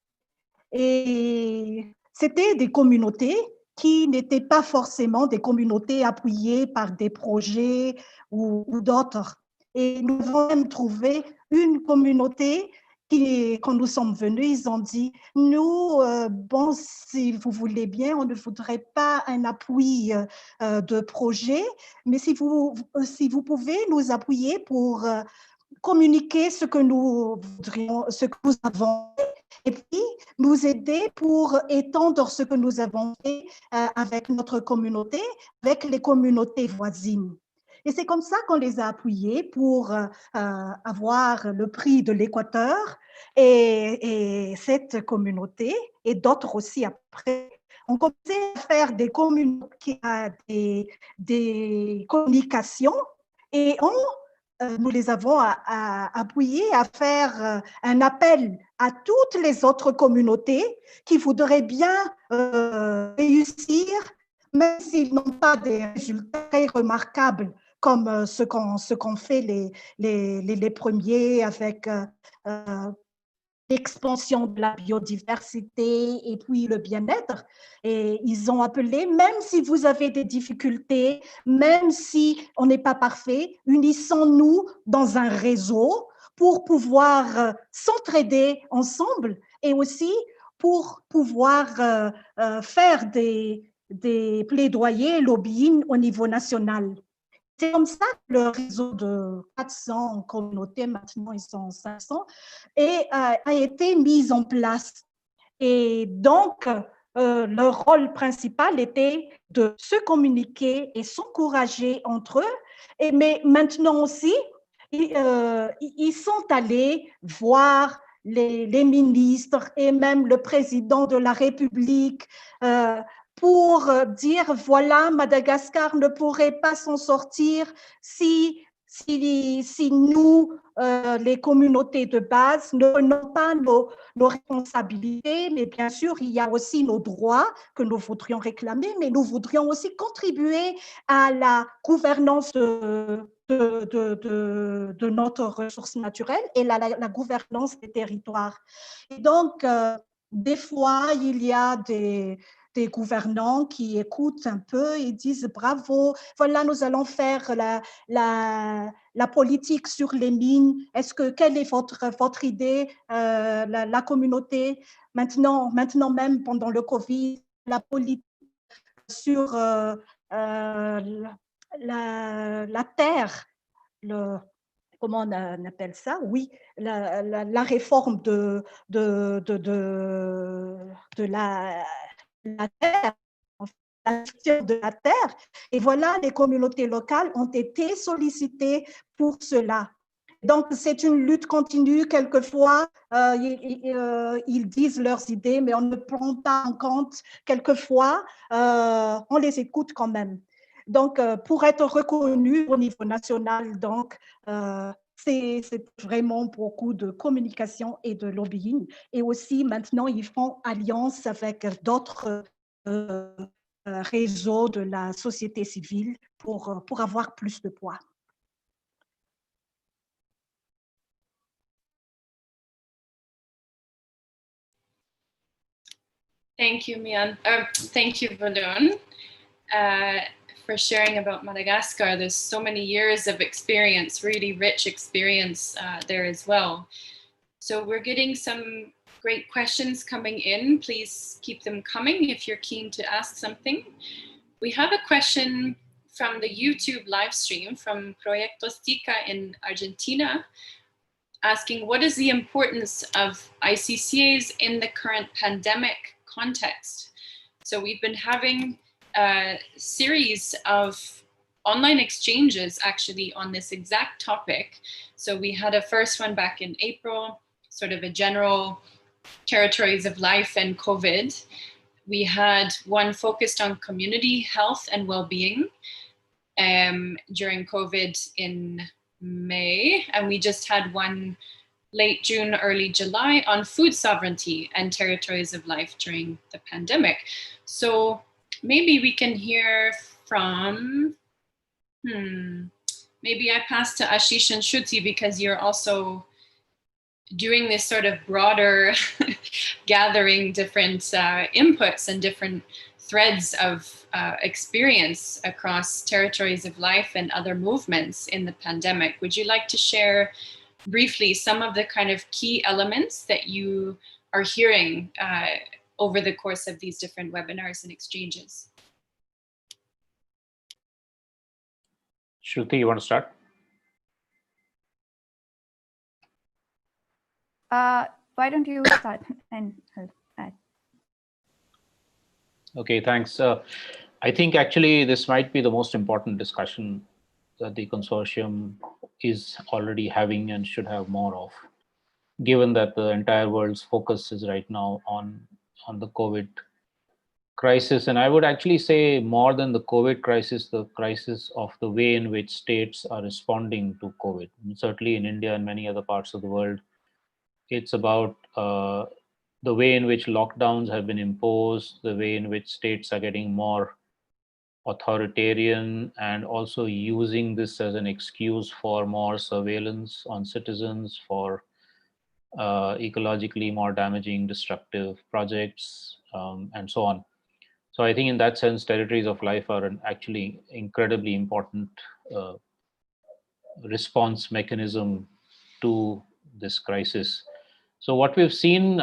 Et c'était des communautés qui n'étaient pas forcément des communautés appuyées par des projets ou d'autres. Et nous avons même trouvé une communauté quand nous sommes venus, ils ont dit, nous, bon, si vous voulez bien, on ne voudrait pas un appui de projet, mais si vous pouvez nous appuyer pour communiquer ce que nous voudrions, ce que nous avons fait, et puis nous aider pour étendre ce que nous avons fait avec notre communauté, avec les communautés voisines. Et c'est comme ça qu'on les a appuyés pour avoir le prix de l'Équateur, et cette communauté et d'autres aussi après ont commencé à faire des communications et ont nous les avons appuyés à faire un appel à toutes les autres communautés qui voudraient bien réussir, même s'ils n'ont pas des résultats très remarquables comme ce qu'ont fait les premiers avec l'expansion de la biodiversité et puis le bien-être. Et ils ont appelé, même si vous avez des difficultés, même si on n'est pas parfait, unissons-nous dans un réseau pour pouvoir s'entraider ensemble et aussi pour pouvoir faire des plaidoyers, lobbying au niveau national. C'est comme ça que le réseau de 400 communautés, maintenant ils sont 500, a été mis en place. Et donc, leur rôle principal était de se communiquer et s'encourager entre eux. Mais maintenant aussi, ils sont allés voir les ministres et même le président de la République pour dire, voilà, Madagascar ne pourrait pas s'en sortir si nous, les communautés de base, ne prenons pas nos responsabilités, mais bien sûr, il y a aussi nos droits que nous voudrions réclamer, mais nous voudrions aussi contribuer à la gouvernance de notre ressource naturelle et la gouvernance des territoires. Et donc, des fois, il y a des gouvernants qui écoutent un peu et disent bravo, voilà, nous allons faire la politique sur les mines. Quelle est votre idée, la communauté, maintenant même pendant le Covid, la politique sur la terre, comment on appelle ça? Oui, la réforme de la terre, la gestion de la terre. Et voilà, les communautés locales ont été sollicitées pour cela. Donc, c'est une lutte continue. Quelquefois, ils disent leurs idées, mais on ne prend pas en compte. Quelquefois, on les écoute quand même. Donc, pour être reconnu au niveau national, donc, c'est vraiment beaucoup de communication et de lobbying. Et aussi, maintenant, ils font alliance avec d'autres réseaux de la société civile pour avoir plus de poids. Thank you, Mian. Thank you, Valun, for sharing about Madagascar. There's so many years of experience, really rich experience there as well. So we're getting some great questions coming in. Please keep them coming if you're keen to ask something. We have a question from the YouTube live stream from Proyecto TICCA in Argentina, asking what is the importance of ICCAs in the current pandemic context? So we've been having a series of online exchanges actually on this exact topic. So we had a first one back in April, sort of a general territories of life and COVID. We had one focused on community health and well-being during COVID in May, and we just had one late June, early July on food sovereignty and territories of life during the pandemic. So maybe we can hear from, maybe I pass to Ashish and Shruti because you're also doing this sort of broader gathering different inputs and different threads of experience across territories of life and other movements in the pandemic. Would you like to share briefly some of the kind of key elements that you are hearing over the course of these different webinars and exchanges? Shruti, you want to start? Why don't you start and I'll add. Okay, thanks. I think actually this might be the most important discussion that the consortium is already having and should have more of, given that the entire world's focus is right now on the COVID crisis, and I would actually say more than the COVID crisis, the crisis of the way in which states are responding to COVID. And certainly in India and many other parts of the world, it's about the way in which lockdowns have been imposed, the way in which states are getting more authoritarian, and also using this as an excuse for more surveillance on citizens, for ecologically more damaging, destructive projects, and so on. So I think in that sense, territories of life are an actually incredibly important response mechanism to this crisis. So what we've seen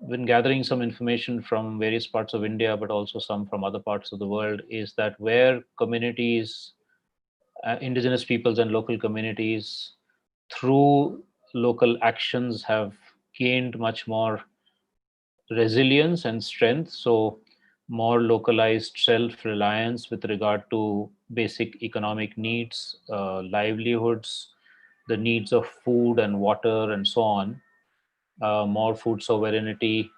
when gathering some information from various parts of India, but also some from other parts of the world, is that where communities, indigenous peoples and local communities, through local actions have gained much more resilience and strength. So more localized self-reliance with regard to basic economic needs, livelihoods, the needs of food and water and so on, more food sovereignty,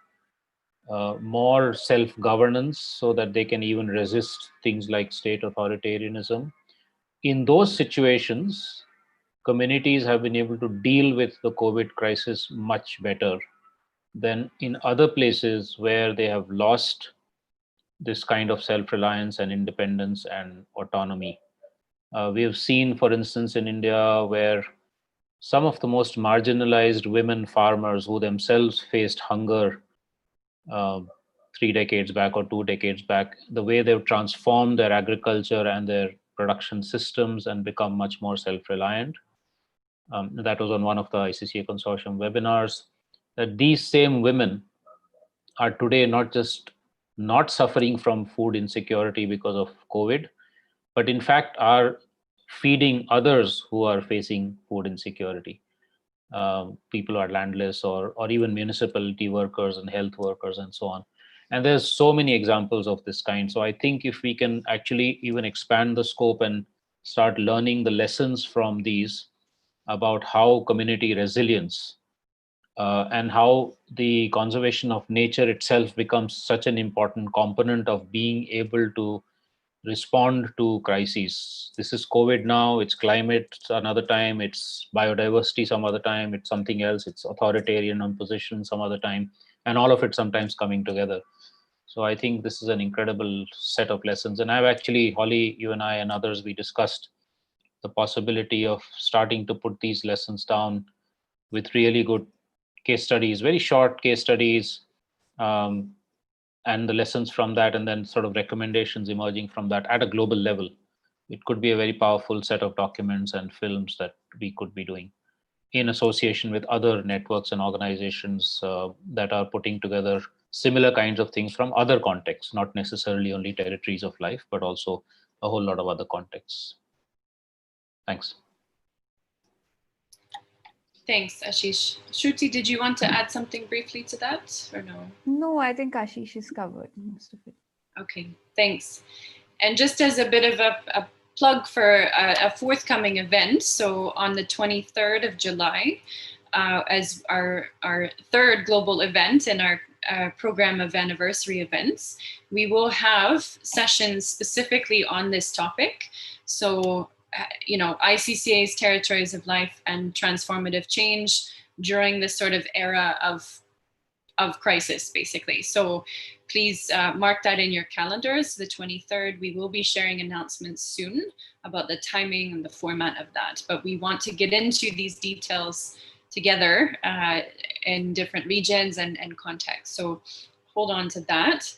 more self-governance so that they can even resist things like state authoritarianism. In those situations, communities have been able to deal with the COVID crisis much better than in other places where they have lost this kind of self-reliance and independence and autonomy. We have seen, for instance, in India, where some of the most marginalized women farmers who themselves faced hunger 3 decades back or 2 decades back, the way they've transformed their agriculture and their production systems and become much more self-reliant. That was on one of the ICCA Consortium webinars, that these same women are today not just not suffering from food insecurity because of COVID, but in fact are feeding others who are facing food insecurity. People who are landless, or even municipality workers and health workers and so on. And there's so many examples of this kind. So I think if we can actually even expand the scope and start learning the lessons from these about how community resilience and how the conservation of nature itself becomes such an important component of being able to respond to crises. This is COVID now, it's climate another time, it's biodiversity some other time, it's something else, it's authoritarian imposition some other time, and all of it sometimes coming together. So I think this is an incredible set of lessons. And I've actually, Holly, you and I and others, we discussed the possibility of starting to put these lessons down with really good case studies, very short case studies, and the lessons from that, and then sort of recommendations emerging from that at a global level. It could be a very powerful set of documents and films that we could be doing in association with other networks and organizations that are putting together similar kinds of things from other contexts, not necessarily only territories of life, but also a whole lot of other contexts. Thanks. Thanks, Ashish. Shruti, did you want to add something briefly to that, or no? No, I think Ashish has covered most of it. Okay, thanks. And just as a bit of a plug for a forthcoming event, so on the 23rd of July, as our third global event in our program of anniversary events, we will have sessions specifically on this topic. So ICCA's Territories of Life and Transformative Change during this sort of era of crisis, basically. So please mark that in your calendars. The 23rd, we will be sharing announcements soon about the timing and the format of that. But we want to get into these details together in different regions and contexts. So hold on to that.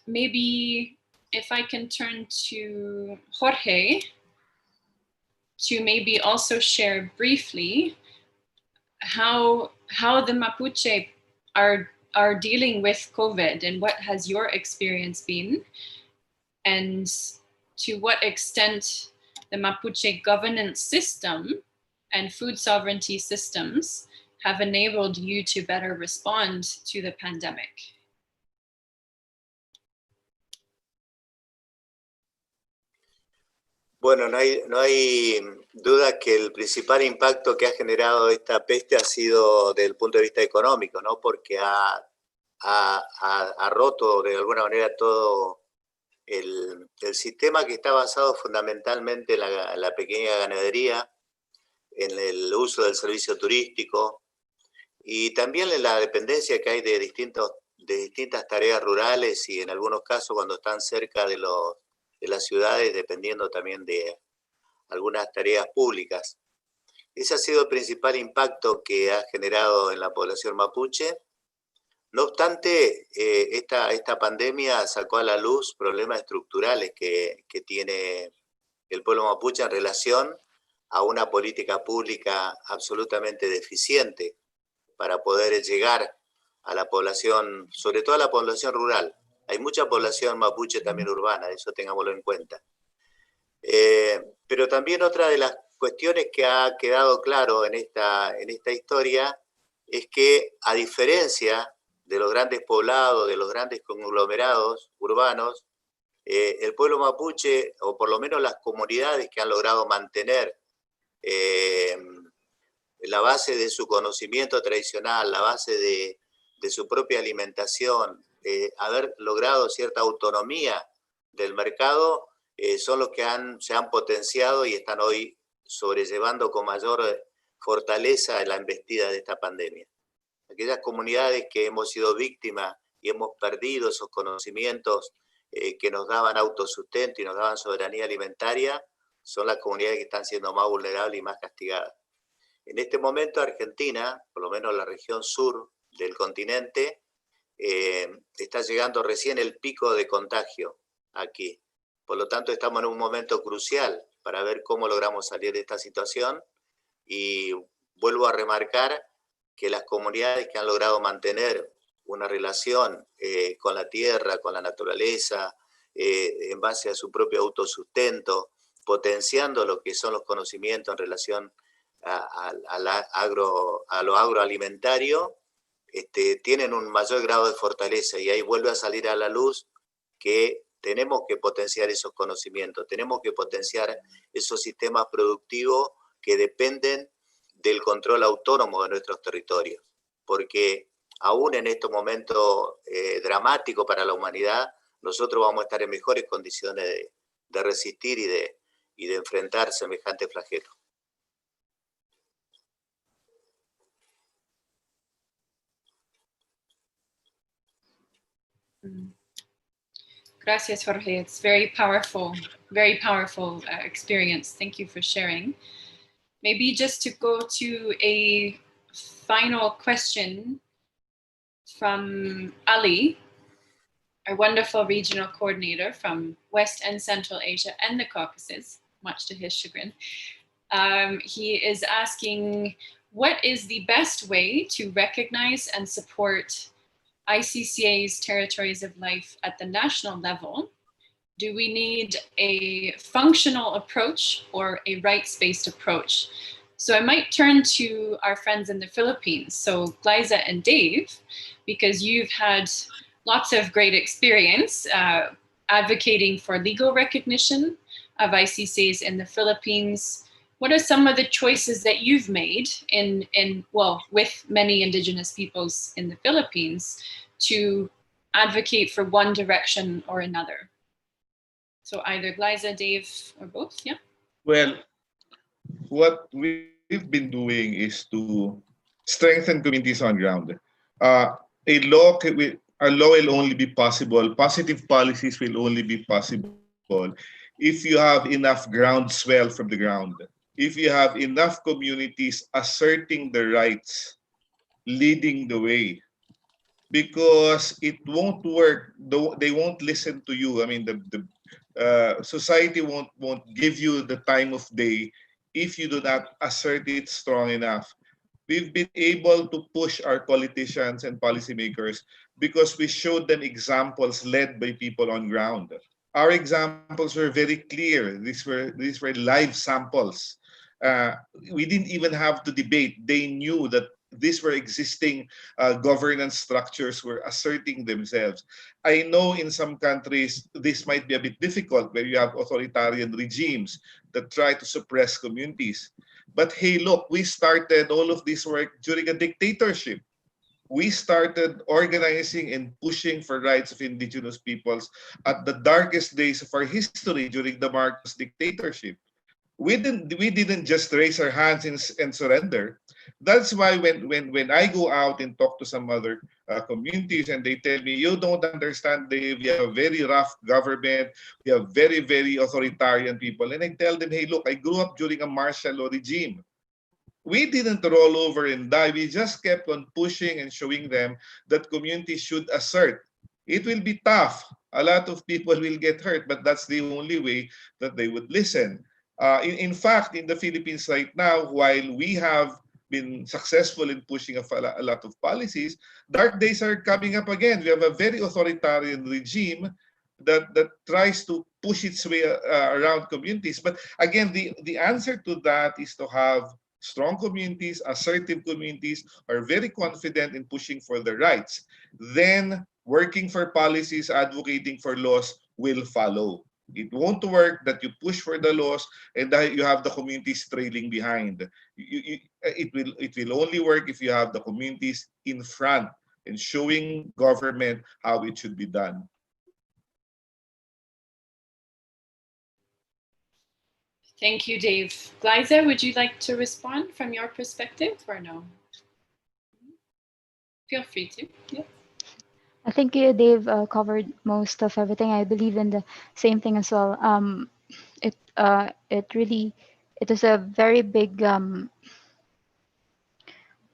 Maybe if I can turn to Jorge to maybe also share briefly how the Mapuche are dealing with COVID, and what has your experience been, and to what extent the Mapuche governance system and food sovereignty systems have enabled you to better respond to the pandemic. Bueno, no hay duda que el principal impacto que ha generado esta peste ha sido desde el punto de vista económico, ¿no? Porque ha ha roto de alguna manera todo el sistema que está basado fundamentalmente en la pequeña ganadería, en el uso del servicio turístico y también en la dependencia que hay de distintas tareas rurales y en algunos casos cuando están cerca de las ciudades, dependiendo también de algunas tareas públicas. Ese ha sido el principal impacto que ha generado en la población mapuche. No obstante, esta pandemia sacó a la luz problemas estructurales que tiene el pueblo mapuche en relación a una política pública absolutamente deficiente para poder llegar a la población, sobre todo a la población rural. Hay mucha población mapuche también urbana, eso tengámoslo en cuenta. Pero también otra de las cuestiones que ha quedado claro en esta historia es que, a diferencia de los grandes poblados, de los grandes conglomerados urbanos, el pueblo mapuche, o por lo menos las comunidades que han logrado mantener la base de su conocimiento tradicional, la base de su propia alimentación, haber logrado cierta autonomía del mercado, son los que se han potenciado y están hoy sobrellevando con mayor fortaleza la embestida de esta pandemia. Aquellas comunidades que hemos sido víctimas y hemos perdido esos conocimientos que nos daban autosustento y nos daban soberanía alimentaria, son las comunidades que están siendo más vulnerables y más castigadas. En este momento Argentina, por lo menos la región sur del continente, está llegando recién el pico de contagio aquí. Por lo tanto, estamos en un momento crucial para ver cómo logramos salir de esta situación y vuelvo a remarcar que las comunidades que han logrado mantener una relación con la tierra, con la naturaleza, en base a su propio autosustento, potenciando lo que son los conocimientos en relación a lo agroalimentario, tienen un mayor grado de fortaleza y ahí vuelve a salir a la luz que tenemos que potenciar esos conocimientos, tenemos que potenciar esos sistemas productivos que dependen del control autónomo de nuestros territorios, porque aún en estos momentos dramáticos para la humanidad, nosotros vamos a estar en mejores condiciones de resistir y de enfrentar semejante flagelo. Gracias, Jorge. It's very powerful experience. Thank you for sharing. Maybe just to go to a final question from Ali, our wonderful regional coordinator from West and Central Asia and the Caucasus, much to his chagrin. He is asking, what is the best way to recognize and support ICCA's territories of life at the national level? Do we need a functional approach or a rights-based approach? So I might turn to our friends in the Philippines, so Glyza and Dave, because you've had lots of great experience advocating for legal recognition of ICCAs in the Philippines. What are some of the choices that you've made with many indigenous peoples in the Philippines to advocate for one direction or another? So either Glyza, Dave, or both, yeah? Well, what we've been doing is to strengthen communities on ground. A law will only be possible, positive policies will only be possible if you have enough groundswell from the ground. If you have enough communities asserting their rights, leading the way, because it won't work. They won't listen to you. I mean, the society won't give you the time of day if you do not assert it strong enough. We've been able to push our politicians and policymakers because we showed them examples led by people on ground. Our examples were very clear. These were live samples. We didn't even have to debate. They knew that these were existing governance structures were asserting themselves. I know in some countries this might be a bit difficult where you have authoritarian regimes that try to suppress communities. But hey, look, we started all of this work during a dictatorship. we started organizing and pushing for rights of indigenous peoples at the darkest days of our history during the Marcos dictatorship. We didn't just raise our hands and surrender. That's why when I go out and talk to some other communities and they tell me, you don't understand, Dave, we have a very rough government, we have very, very authoritarian people. And I tell them, hey, look, I grew up during a martial law regime. We didn't roll over and die. We just kept on pushing and showing them that communities should assert. It will be tough. A lot of people will get hurt, but that's the only way that they would listen. In fact, in the Philippines right now, while we have been successful in pushing a lot of policies, dark days are coming up again. We have a very authoritarian regime that tries to push its way around communities. But again, the answer to that is to have strong communities, assertive communities, are very confident in pushing for their rights. Then working for policies, advocating for laws will follow. It won't work that you push for the laws and that you have the communities trailing behind. It will only work if you have the communities in front and showing government how it should be done. Thank you, Dave. Glyza, would you like to respond from your perspective or no? Feel free to. Yeah. I think Dave covered most of everything. I believe in the same thing as well. It is a very big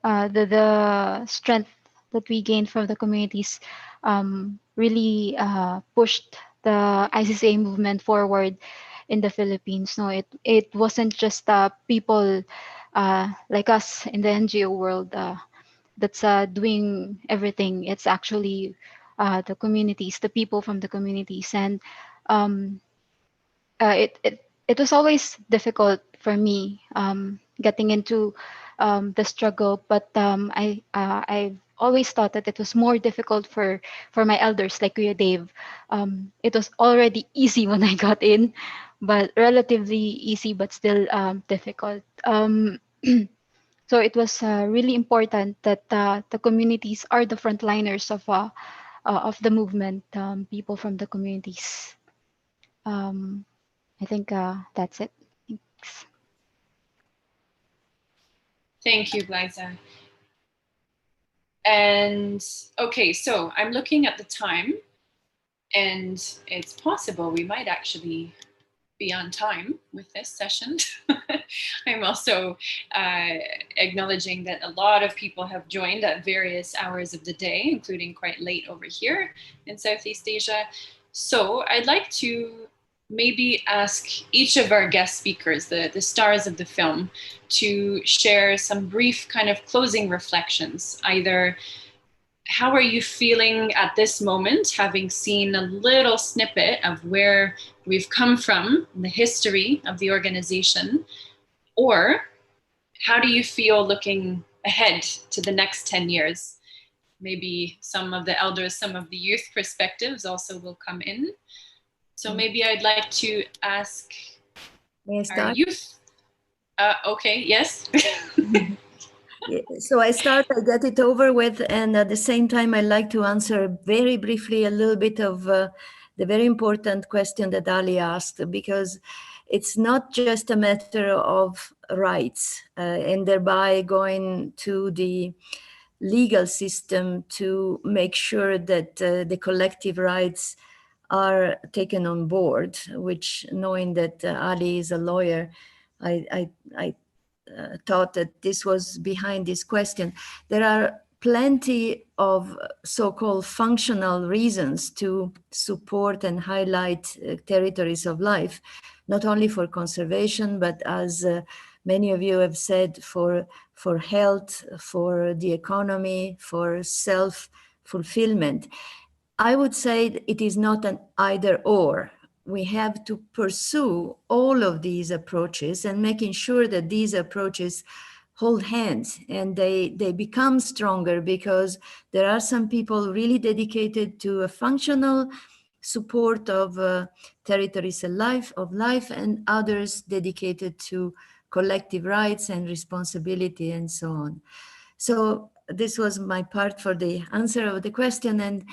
the strength that we gained from the communities really pushed the ICCA movement forward in the Philippines. No, it wasn't just people like us in the NGO world that's doing everything. It's actually the communities, the people from the communities, and it was always difficult for me getting into the struggle, but I've always thought that it was more difficult for my elders like Kuya Dave. It was already easy when I got in, but relatively easy, but still difficult. So it was really important that the communities are the frontliners of the movement, people from the communities. I think that's it. Thanks. Thank you, Glyza. And okay, so I'm looking at the time, and it's possible we might actually be on time with this session. I'm also acknowledging that a lot of people have joined at various hours of the day, including quite late over here in Southeast Asia. So I'd like to maybe ask each of our guest speakers, the stars of the film, to share some brief kind of closing reflections. Either how are you feeling at this moment, having seen a little snippet of where we've come from, the history of the organization, or how do you feel looking ahead to the next 10 years? Maybe some of the elders, some of the youth perspectives also will come in. So maybe I'd like to ask our youth. Okay, yes. So I start, I get it over with, and at the same time, I'd like to answer very briefly a little bit of the very important question that Ali asked, because it's not just a matter of rights and thereby going to the legal system to make sure that the collective rights are taken on board, which, knowing that Ali is a lawyer, I thought that this was behind this question. There are plenty of so-called functional reasons to support and highlight territories of life, not only for conservation, but as many of you have said, for health, for the economy, for self-fulfillment. I would say it is not an either or. We have to pursue all of these approaches and making sure that these approaches hold hands and they become stronger, because there are some people really dedicated to a functional support of territories of life, and others dedicated to collective rights and responsibility and so on. So this was my part for the answer of the question. And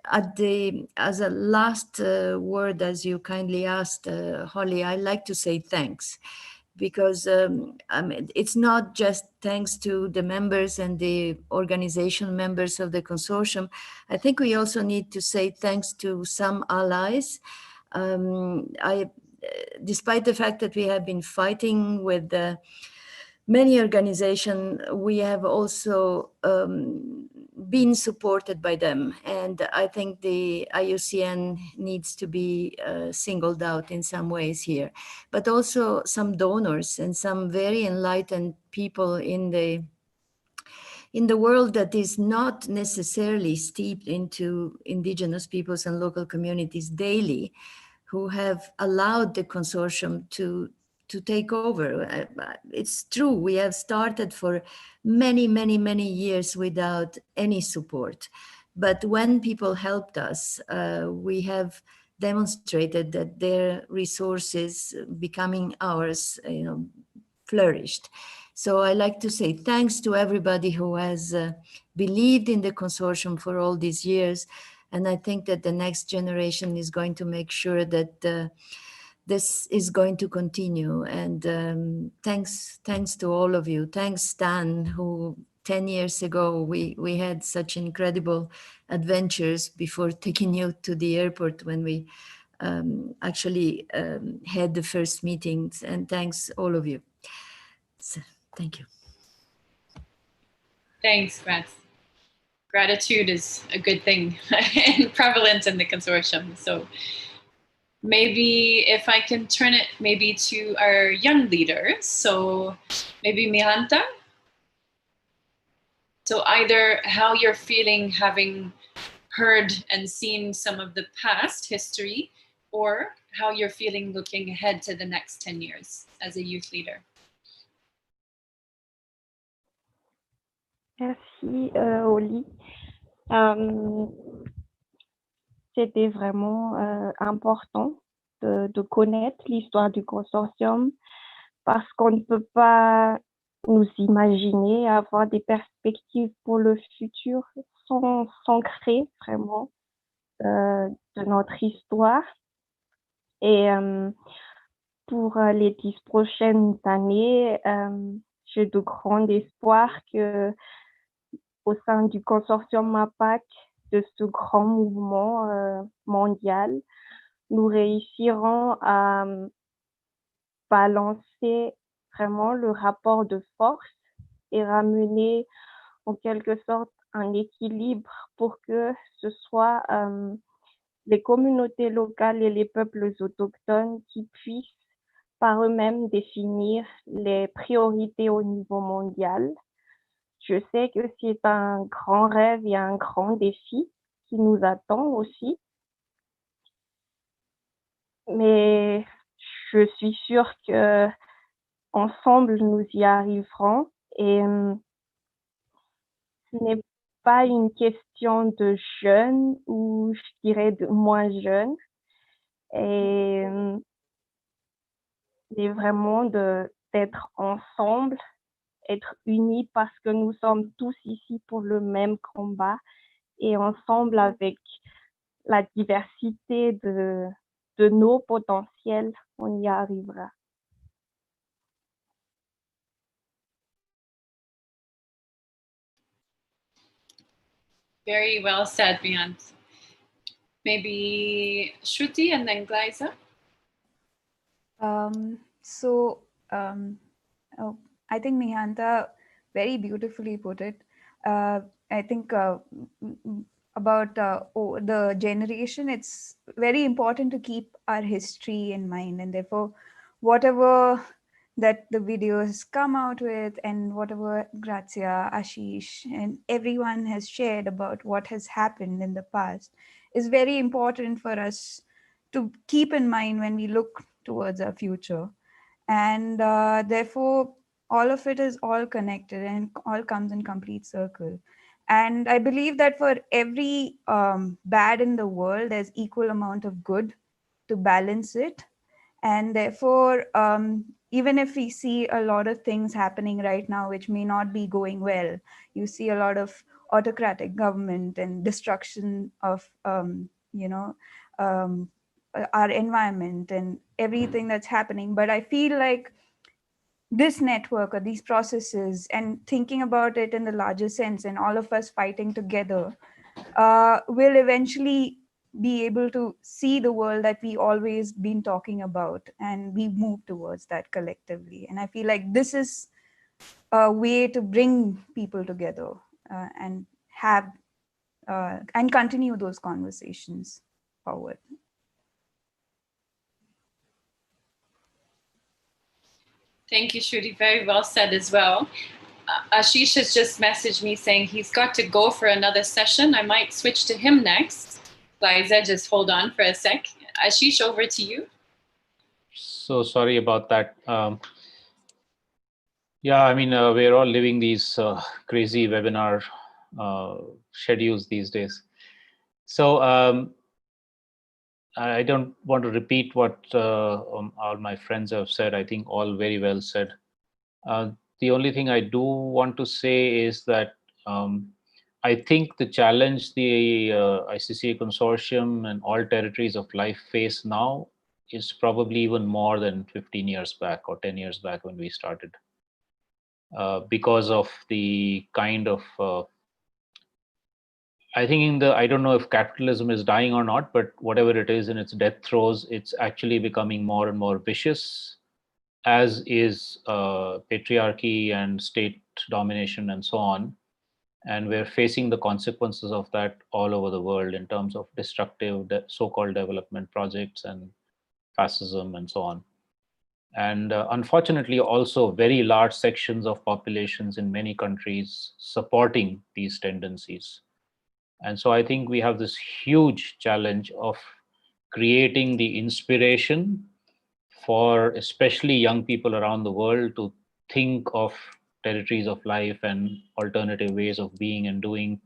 as a last word, as you kindly asked, Holly, I'd like to say thanks, because it's not just thanks to the members and the organization members of the consortium. I think we also need to say thanks to some allies. Despite the fact that we have been fighting with many organizations, we have also been supported by them. And I think the IUCN needs to be singled out in some ways here, but also some donors and some very enlightened people in the world that is not necessarily steeped into indigenous peoples and local communities daily, who have allowed the consortium to take over. It's true, we have started for many, many, many years without any support. But when people helped us, we have demonstrated that their resources becoming ours, flourished. So I like to say thanks to everybody who has believed in the consortium for all these years. And I think that the next generation is going to make sure that this is going to continue. And thanks to all of you. Thanks, Stan, who 10 years ago, we had such incredible adventures before taking you to the airport when we actually had the first meetings. And thanks all of you. So, thank you. Thanks, Gratz. Gratitude is a good thing and prevalent in the consortium. So maybe if I can turn it maybe to our young leaders. So maybe Miranda. So either how you're feeling having heard and seen some of the past history, or how you're feeling looking ahead to the next 10 years as a youth leader. Merci, Oli. C'était vraiment important de connaître l'histoire du consortium, parce qu'on ne peut pas nous imaginer avoir des perspectives pour le futur sans s'ancrer vraiment de notre histoire. Et pour les 10 prochaines années, j'ai de grands espoirs que au sein du Consortium APAC, de ce grand mouvement mondial, nous réussirons à balancer vraiment le rapport de force et ramener en quelque sorte un équilibre pour que ce soit les communautés locales et les peuples autochtones qui puissent par eux-mêmes définir les priorités au niveau mondial. Je sais que c'est un grand rêve et un grand défi qui nous attend aussi. Mais je suis sûre que ensemble nous y arriverons, et ce n'est pas une question de jeunes ou je dirais de moins jeunes, et c'est vraiment d'être ensemble, être unis parce que nous sommes tous ici pour le même combat, et ensemble avec la diversité de nos potentiels, on y arrivera. Very well said, Beyonce. Maybe Shruti and then Glyza. I think Mihanta very beautifully put it. I think about the generation, it's very important to keep our history in mind, and therefore whatever that the videos come out with and whatever Grazia, Ashish and everyone has shared about what has happened in the past is very important for us to keep in mind when we look towards our future. And therefore all of it is all connected and all comes in complete circle. And I believe that for every bad in the world, there's equal amount of good to balance it. And therefore, even if we see a lot of things happening right now which may not be going well, you see a lot of autocratic government and destruction of our environment and everything that's happening. But I feel like this network or these processes, and thinking about it in the larger sense, and all of us fighting together, will eventually be able to see the world that we always been talking about, and we move towards that collectively. And I feel like this is a way to bring people together and have and continue those conversations forward. Thank you, Shruti. Very well said as well. Ashish has just messaged me saying he's got to go for another session. I might switch to him next. Liza, just hold on for a sec. Ashish, over to you. So sorry about that. Yeah, I mean, we're all living these crazy webinar schedules these days. So I don't want to repeat what all my friends have said. I think all very well said. The only thing I do want to say is that I think the challenge the ICCA Consortium and all territories of life face now is probably even more than 15 years back or 10 years back when we started. Because of the kind of, I think I don't know if capitalism is dying or not, but whatever it is in its death throes, it's actually becoming more and more vicious, as is patriarchy and state domination and so on. And we're facing the consequences of that all over the world in terms of destructive so-called development projects and fascism and so on. And unfortunately, also very large sections of populations in many countries supporting these tendencies. And so I think we have this huge challenge of creating the inspiration for especially young people around the world to think of territories of life and alternative ways of being and doing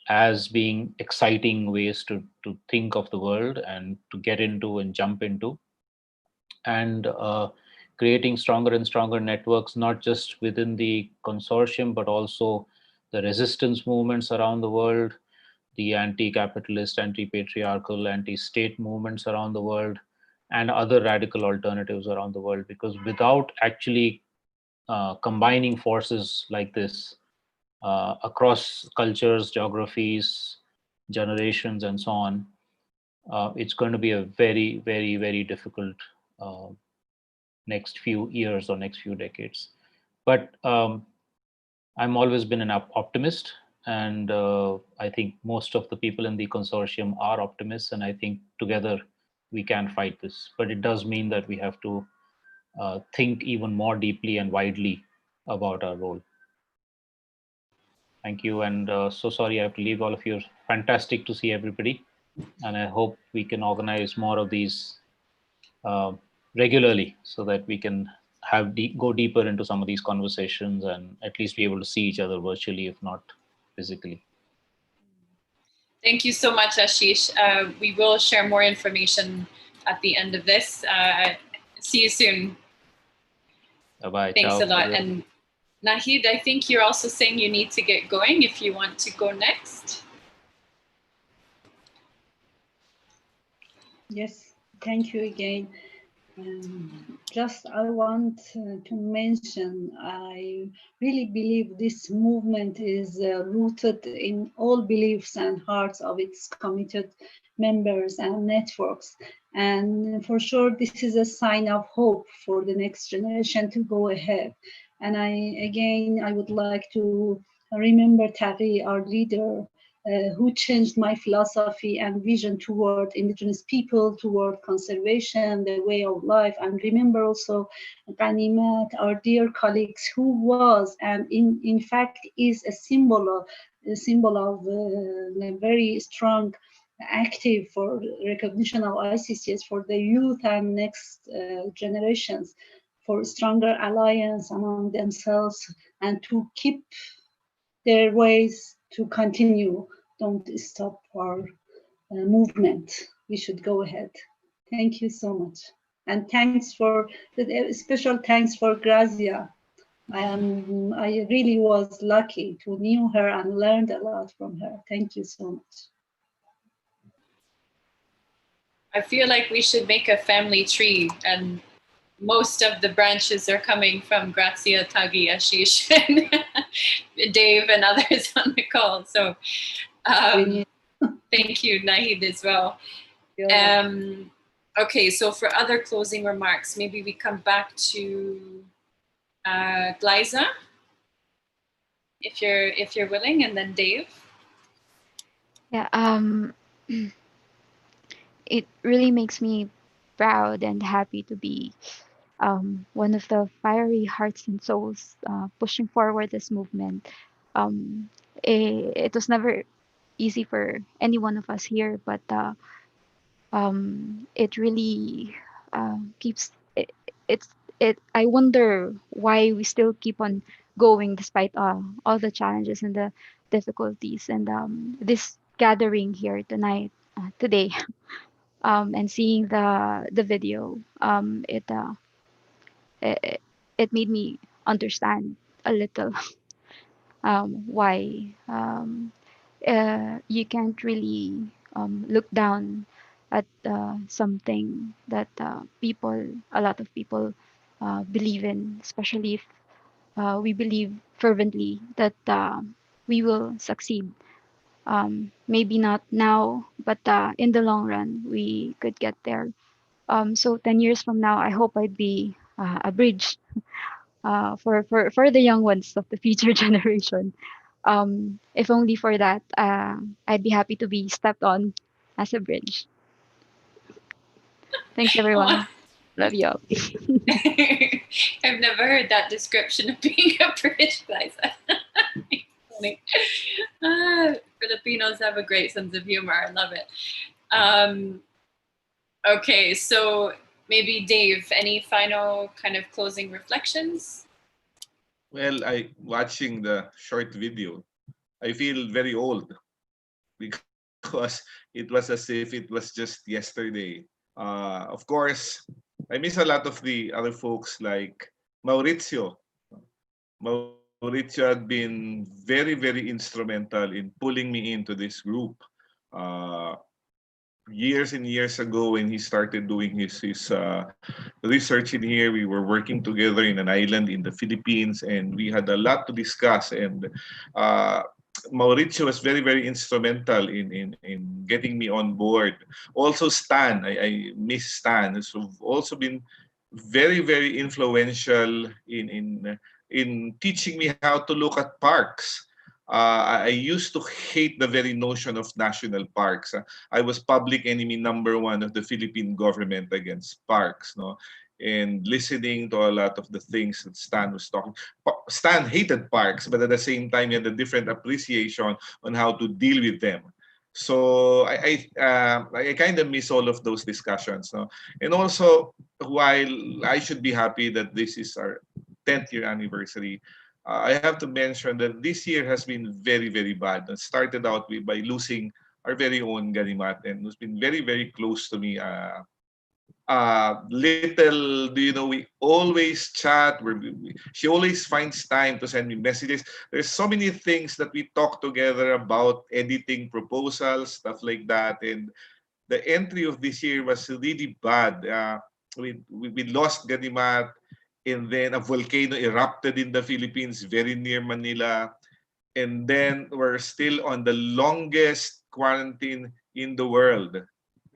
as being exciting ways to think of the world and to get into and jump into. And creating stronger and stronger networks, not just within the consortium, but also the resistance movements around the world, the anti-capitalist, anti-patriarchal, anti-state movements around the world, and other radical alternatives around the world. Because without actually combining forces like this across cultures, geographies, generations, and so on, it's going to be a very, very, very difficult next few years or next few decades. But I'm always been an optimist, and I think most of the people in the consortium are optimists, and I think together we can fight this. But it does mean that we have to think even more deeply and widely about our role. Thank you, and so sorry I have to leave all of you. Fantastic to see everybody, and I hope we can organize more of these regularly so that we can go deeper into some of these conversations and at least be able to see each other virtually, if not physically. Thank you so much, Ashish. We will share more information at the end of this. See you soon. Bye-bye. Thanks Ciao. a lot. And Nahid, I think you're also saying you need to get going if you want to go next. Yes, thank you again. Just I want to mention, I really believe this movement is rooted in all beliefs and hearts of its committed members and networks. And for sure, this is a sign of hope for the next generation to go ahead. And I would like to remember Taqi, our leader, who changed my philosophy and vision toward indigenous people, toward conservation, the way of life. And remember also Ganimat, our dear colleagues, who was and in fact is a symbol of a very strong active for recognition of ICCS for the youth and next generations, for stronger alliance among themselves and to keep their ways to continue. Don't stop our movement. We should go ahead. Thank you so much. And thanks for, special thanks for Grazia. I really was lucky to know her and learned a lot from her. Thank you so much. I feel like we should make a family tree, and most of the branches are coming from Grazia, Tagi, Ashish, and Dave, and others on the call. So thank you, Nahid, as well. Okay, so for other closing remarks, maybe we come back to Glyza, if you're willing, and then Dave. Yeah, it really makes me proud and happy to be one of the fiery hearts and souls pushing forward this movement. It was never easy for any one of us here, but it really keeps it. I wonder why we still keep on going despite all the challenges and the difficulties. And this gathering here tonight, today, and seeing the video, it made me understand a little why you can't really look down at something that a lot of people believe in, especially if we believe fervently that we will succeed. Maybe not now, but in the long run, we could get there. So 10 years from now, I hope I'd be a bridge for the young ones of the future generation. If only for that, I'd be happy to be stepped on as a bridge. Thanks, everyone. Love you all. I've never heard that description of being a bridge, Glyza. Funny. Filipinos have a great sense of humor. I love it. Okay, so maybe Dave, any final kind of closing reflections? Well, watching the short video, I feel very old because it was as if it was just yesterday. Of course, I miss a lot of the other folks like Mauricio. Mauricio had been very, very instrumental in pulling me into this group. Years and years ago, when he started doing his research in here, we were working together in an island in the Philippines, and we had a lot to discuss. And Mauricio was very, very instrumental in getting me on board. Also, Stan, I miss Stan, has also been very, very influential in teaching me how to look at parks. I used to hate the very notion of national parks. I was public enemy #1 of the Philippine government against parks, no? And listening to a lot of the things that Stan was talking. Stan hated parks, but at the same time, he had a different appreciation on how to deal with them. So I kind of miss all of those discussions, no? And also, while I should be happy that this is our 10th year anniversary, I have to mention that this year has been very, very bad. It started out by losing our very own Ganimat, and who's been very, very close to me. Little do you know, we always chat. She always finds time to send me messages. There's so many things that we talk together about, editing proposals, stuff like that. And the entry of this year was really bad. We lost Ganimat. And then a volcano erupted in the Philippines, very near Manila. And then we're still on the longest quarantine in the world.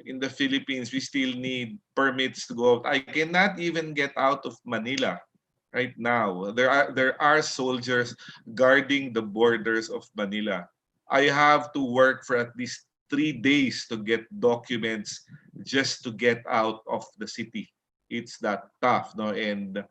In the Philippines, we still need permits to go out. I cannot even get out of Manila right now. There are soldiers guarding the borders of Manila. I have to work for at least 3 days to get documents just to get out of the city. It's that tough, no? And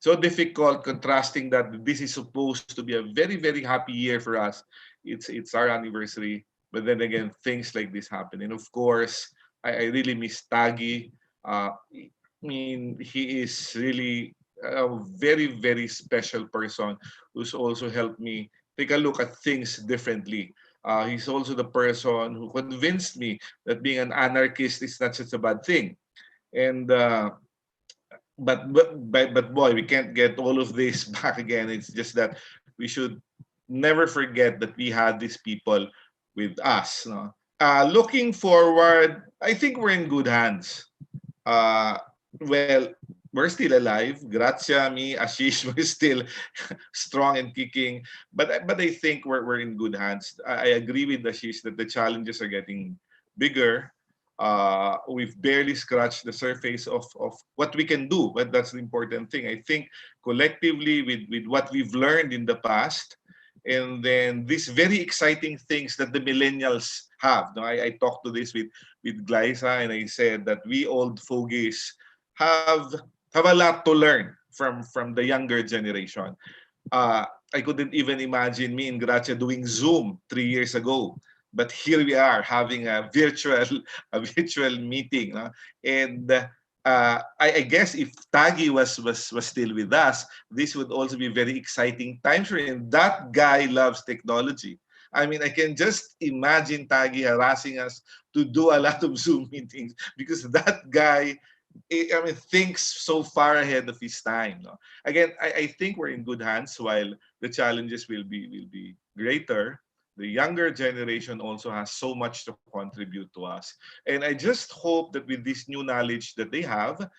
so difficult, contrasting that this is supposed to be a very, very happy year for us. It's our anniversary, but then again, things like this happen. And of course, I really miss Tagi. I mean, he is really a very, very special person who's also helped me take a look at things differently. He's also the person who convinced me that being an anarchist is not such a bad thing. And but boy, we can't get all of this back again. It's just that we should never forget that we had these people with us. No? Looking forward, I think we're in good hands. Well, we're still alive. Grazia, me, Ashish, we're still strong and kicking. But I think we're in good hands. I agree with Ashish that the challenges are getting bigger. We've barely scratched the surface of what we can do, but that's the important thing. I think collectively with what we've learned in the past, and then these very exciting things that the millennials have. No, I talked to this with Glyza, and I said that we old fogies have a lot to learn from the younger generation. I couldn't even imagine me and Gracia doing Zoom 3 years ago. But here we are having a virtual meeting. And I guess if Taggy was still with us, this would also be very exciting times for him. That guy loves technology. I mean, I can just imagine Taggy harassing us to do a lot of Zoom meetings because that guy, I mean, thinks so far ahead of his time. No? Again, I think we're in good hands while the challenges will be greater. The younger generation also has so much to contribute to us. And I just hope that with this new knowledge that they have,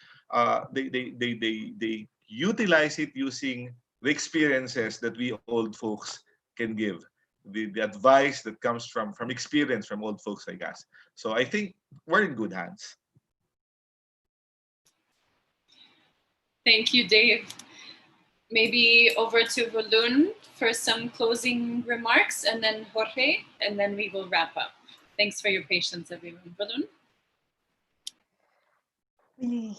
they utilize it using the experiences that we old folks can give. The advice that comes from experience from old folks like us. So I think we're in good hands. Thank you, Dave. Maybe over to Volun for some closing remarks, and then Jorge, and then we will wrap up. Thanks for your patience, everyone. Volun? Oui,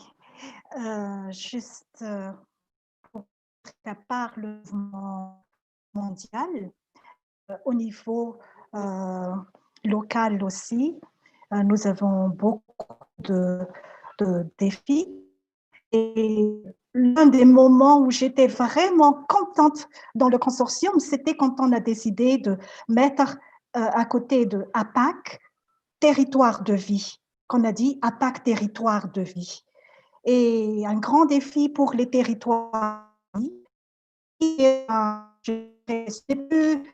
juste pour qu'à part le mouvement mondial, au niveau local aussi, nous avons beaucoup de défis. Et l'un des moments où j'étais vraiment contente dans le consortium, c'était quand on a décidé de mettre à côté de APAC, territoire de vie, qu'on a dit APAC, territoire de vie. Et un grand défi pour les territoires de vie. C'est plus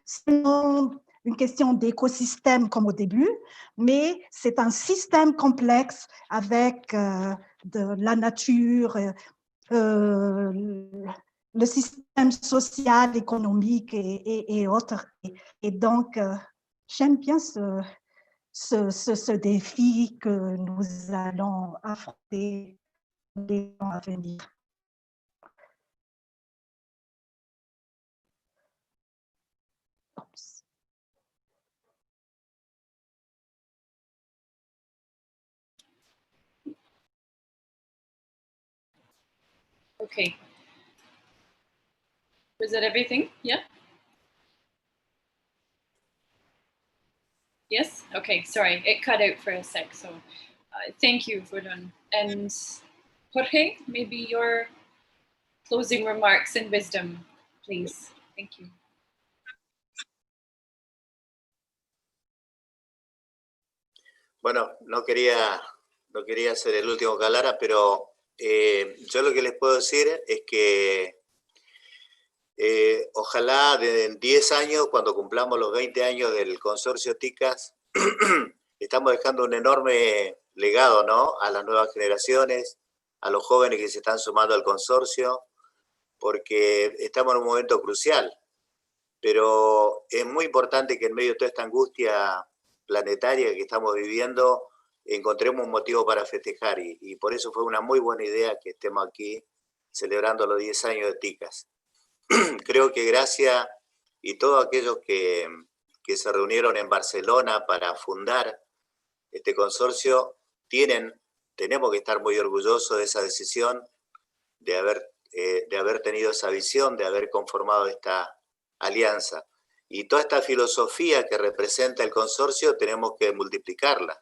une question d'écosystème comme au début, mais c'est un système complexe avec de la nature, le système social, économique et autres. Et donc, j'aime bien ce défi que nous allons affronter les temps à venir. Okay. Was that everything? Yeah? Yes? Okay, sorry. It cut out for a sec, so thank you, Volun. And Jorge, maybe your closing remarks and wisdom, please. Thank you. Bueno, no quería ser el último que hablara, pero yo lo que les puedo decir es que ojalá en 10 años, cuando cumplamos los 20 años del Consorcio TICCA, estamos dejando un enorme legado, ¿no? A las nuevas generaciones, a los jóvenes que se están sumando al consorcio, porque estamos en un momento crucial. Pero es muy importante que en medio de toda esta angustia planetaria que estamos viviendo, encontremos un motivo para festejar, y por eso fue una muy buena idea que estemos aquí celebrando los 10 años de TICCA. Creo que Gracia y todos aquellos que se reunieron en Barcelona para fundar este consorcio, tenemos que estar muy orgullosos de esa decisión, de haber tenido esa visión, de haber conformado esta alianza. Y toda esta filosofía que representa el consorcio tenemos que multiplicarla.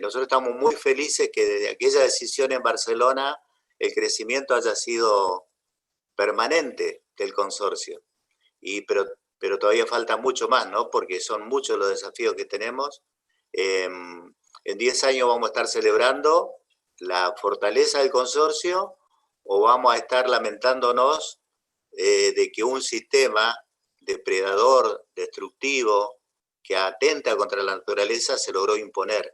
Nosotros estamos muy felices que desde aquella decisión en Barcelona el crecimiento haya sido permanente del consorcio. Pero todavía falta mucho más, ¿no? Porque son muchos los desafíos que tenemos. En 10 años vamos a estar celebrando la fortaleza del consorcio o vamos a estar lamentándonos de que un sistema depredador, destructivo, que atenta contra la naturaleza se logró imponer.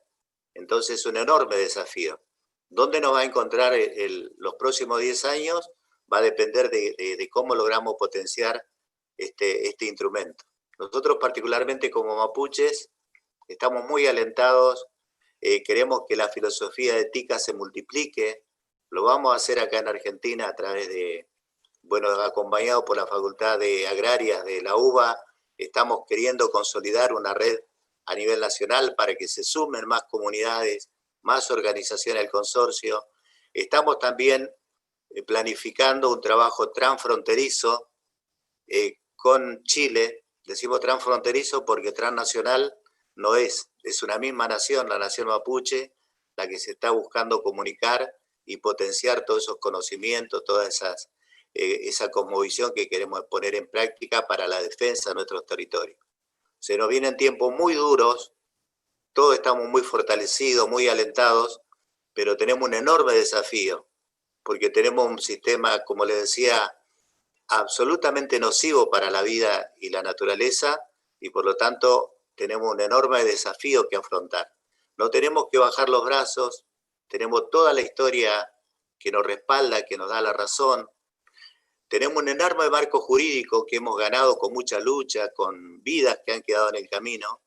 Entonces es un enorme desafío. ¿Dónde nos va a encontrar los próximos 10 años? Va a depender de cómo logramos potenciar este instrumento. Nosotros particularmente como mapuches estamos muy alentados, queremos que la filosofía de TICCA se multiplique, lo vamos a hacer acá en Argentina a través de, bueno, acompañado por la Facultad de Agrarias de la UBA, estamos queriendo consolidar una red a nivel nacional para que se sumen más comunidades, más organizaciones del consorcio. Estamos también planificando un trabajo transfronterizo con Chile. Decimos transfronterizo porque transnacional no es una misma nación, la nación mapuche, la que se está buscando comunicar y potenciar todos esos conocimientos, toda esa cosmovisión que queremos poner en práctica para la defensa de nuestros territorios. Se nos vienen tiempos muy duros, todos estamos muy fortalecidos, muy alentados, pero tenemos un enorme desafío, porque tenemos un sistema, como les decía, absolutamente nocivo para la vida y la naturaleza, y por lo tanto tenemos un enorme desafío que afrontar. No tenemos que bajar los brazos, tenemos toda la historia que nos respalda, que nos da la razón. Tenemos un enorme marco jurídico que hemos ganado con mucha lucha, con vidas que han quedado en el camino,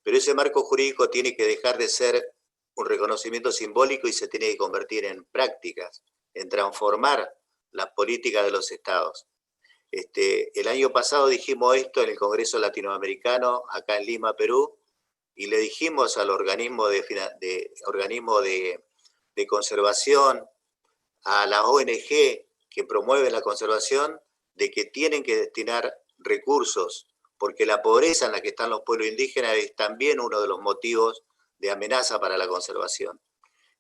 pero ese marco jurídico tiene que dejar de ser un reconocimiento simbólico y se tiene que convertir en prácticas, en transformar las políticas de los estados. El año pasado dijimos esto en el Congreso Latinoamericano, acá en Lima, Perú, y le dijimos al organismo de conservación, a la ONG que promueven la conservación, de que tienen que destinar recursos, porque la pobreza en la que están los pueblos indígenas es también uno de los motivos de amenaza para la conservación.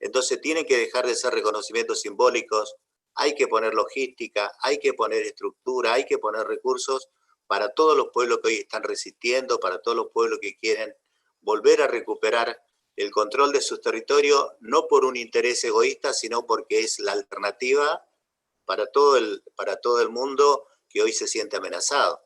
Entonces tienen que dejar de ser reconocimientos simbólicos, hay que poner logística, hay que poner estructura, hay que poner recursos para todos los pueblos que hoy están resistiendo, para todos los pueblos que quieren volver a recuperar el control de sus territorios, no por un interés egoísta, sino porque es la alternativa para todo el mundo que hoy se siente amenazado.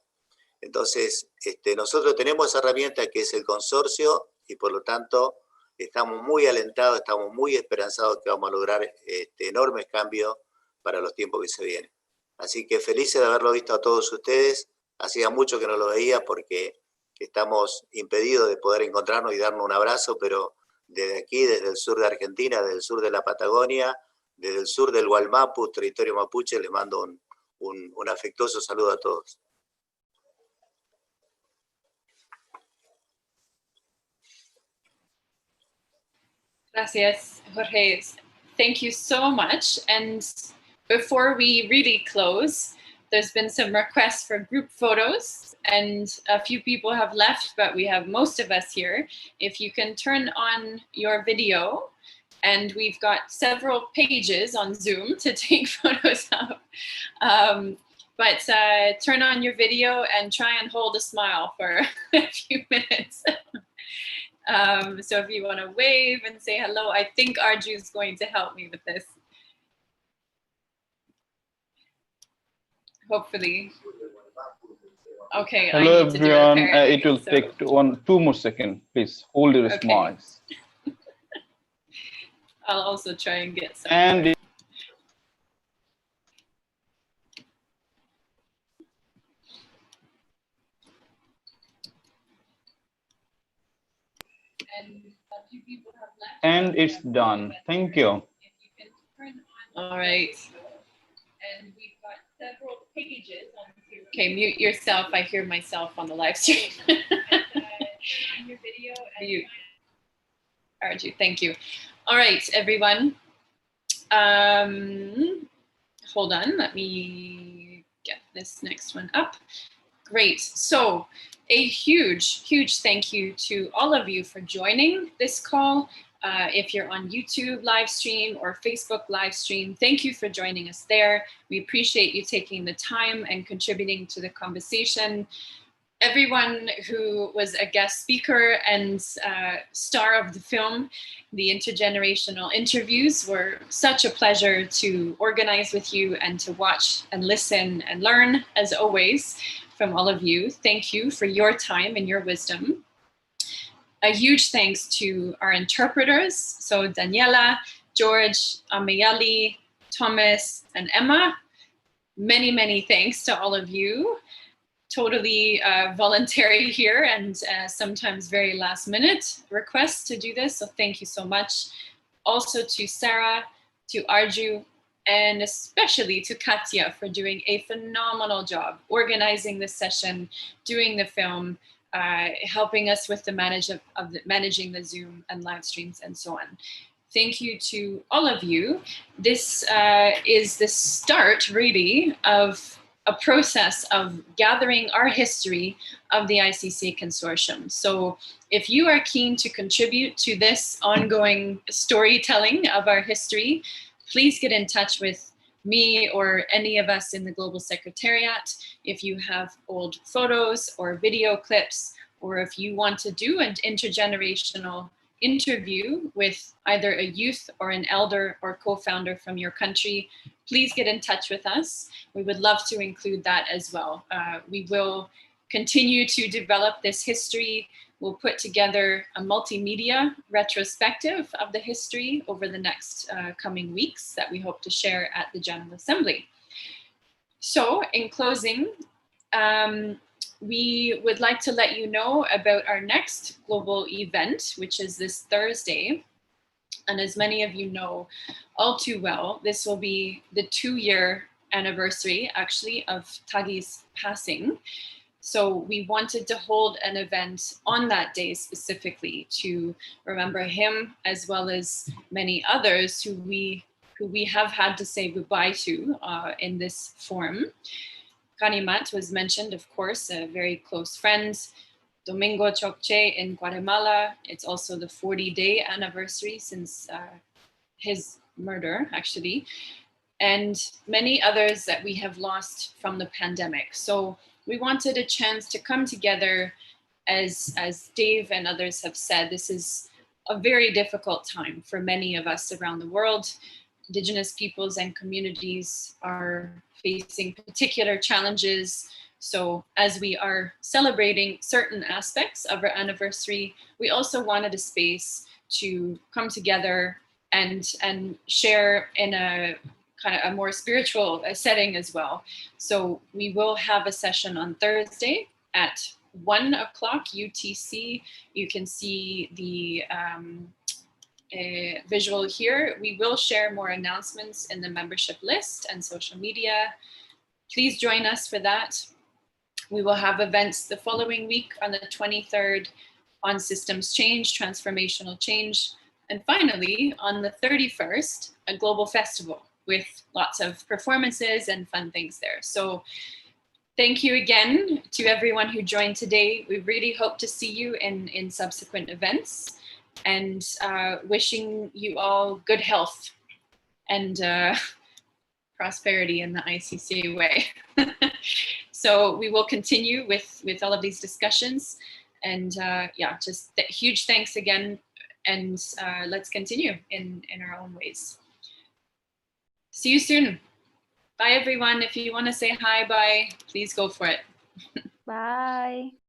Entonces, nosotros tenemos esa herramienta que es el consorcio y por lo tanto estamos muy alentados, estamos muy esperanzados que vamos a lograr enormes cambios para los tiempos que se vienen. Así que felices de haberlo visto a todos ustedes. Hacía mucho que no lo veía porque estamos impedidos de poder encontrarnos y darnos un abrazo, pero desde aquí, desde el sur de Argentina, desde el sur de la Patagonia, desde el sur del Gualmapu, territorio mapuche, les mando un afectuoso saludo a todos. Gracias, Jorge. Thank you so much. And before we really close, there's been some requests for group photos, and a few people have left, but we have most of us here. If you can turn on your video, and we've got several pages on Zoom to take photos of. But turn on your video and try and hold a smile for a few minutes. So if you want to wave and say hello, I think Arju is going to help me with this. Hopefully. Okay. Hello I need everyone. To do it, it will take 2 more seconds. Please hold your smiles. I'll also try and get some. And it's done. Thank you. All right. And we've got several pages on here. Okay, mute yourself. I hear myself on the live stream. On your video. You, Arju, thank you. All right, everyone. Hold on, let me get this next one up. Great. So a huge, huge thank you to all of you for joining this call. If you're on YouTube live stream or Facebook live stream, thank you for joining us there. We appreciate you taking the time and contributing to the conversation. everyone who was a guest speaker and star of the film. The intergenerational interviews were such a pleasure to organize with you and to watch and listen and learn, as always, from all of you. Thank you for your time and your wisdom. A huge thanks to our interpreters, so Daniela, George, Amayali, Thomas, and Emma. Many, many thanks to all of you. Totally voluntary here and sometimes very last minute requests to do this. So thank you so much. Also to Sarah, to Arju, and especially to Katya for doing a phenomenal job organizing this session, doing the film, helping us with the managing the Zoom and live streams and so on. Thank you to all of you. This is the start, really, of a process of gathering our history of the ICCA Consortium. So if you are keen to contribute to this ongoing storytelling of our history, please get in touch with me or any of us in the Global Secretariat. If you have old photos or video clips, or if you want to do an intergenerational interview with either a youth or an elder or co-founder from your country, please get in touch with us. We would love to include that as well. We will continue to develop this history. We'll put together a multimedia retrospective of the history over the next coming weeks that we hope to share at the General Assembly. So in closing, we would like to let you know about our next global event, which is this Thursday. And as many of you know all too well, this will be the 2-year anniversary, actually, of Tagi's passing. So we wanted to hold an event on that day specifically to remember him, as well as many others who we have had to say goodbye to in this form. Canimat was mentioned, of course, a very close friend. Domingo Chokche in Guatemala. It's also the 40-day anniversary since his murder, actually. And many others that we have lost from the pandemic. So we wanted a chance to come together, as Dave and others have said. This is a very difficult time for many of us around the world. Indigenous peoples and communities are facing particular challenges. So as we are celebrating certain aspects of our anniversary, we also wanted a space to come together and share in a kind of a more spiritual setting as well. So we will have a session on Thursday at 1 o'clock UTC. You can see the visual here. We will share more announcements in the membership list and social media. Please join us for that. We will have events the following week on the 23rd on systems change, transformational change. And finally, on the 31st, a global festival with lots of performances and fun things there. So thank you again to everyone who joined today. We really hope to see you in subsequent events, and wishing you all good health and prosperity in the ICCA way. So we will continue with all of these discussions, and yeah, just huge thanks again, and let's continue in our own ways. See you soon. Bye everyone. If you want to say hi, bye, please go for it. Bye.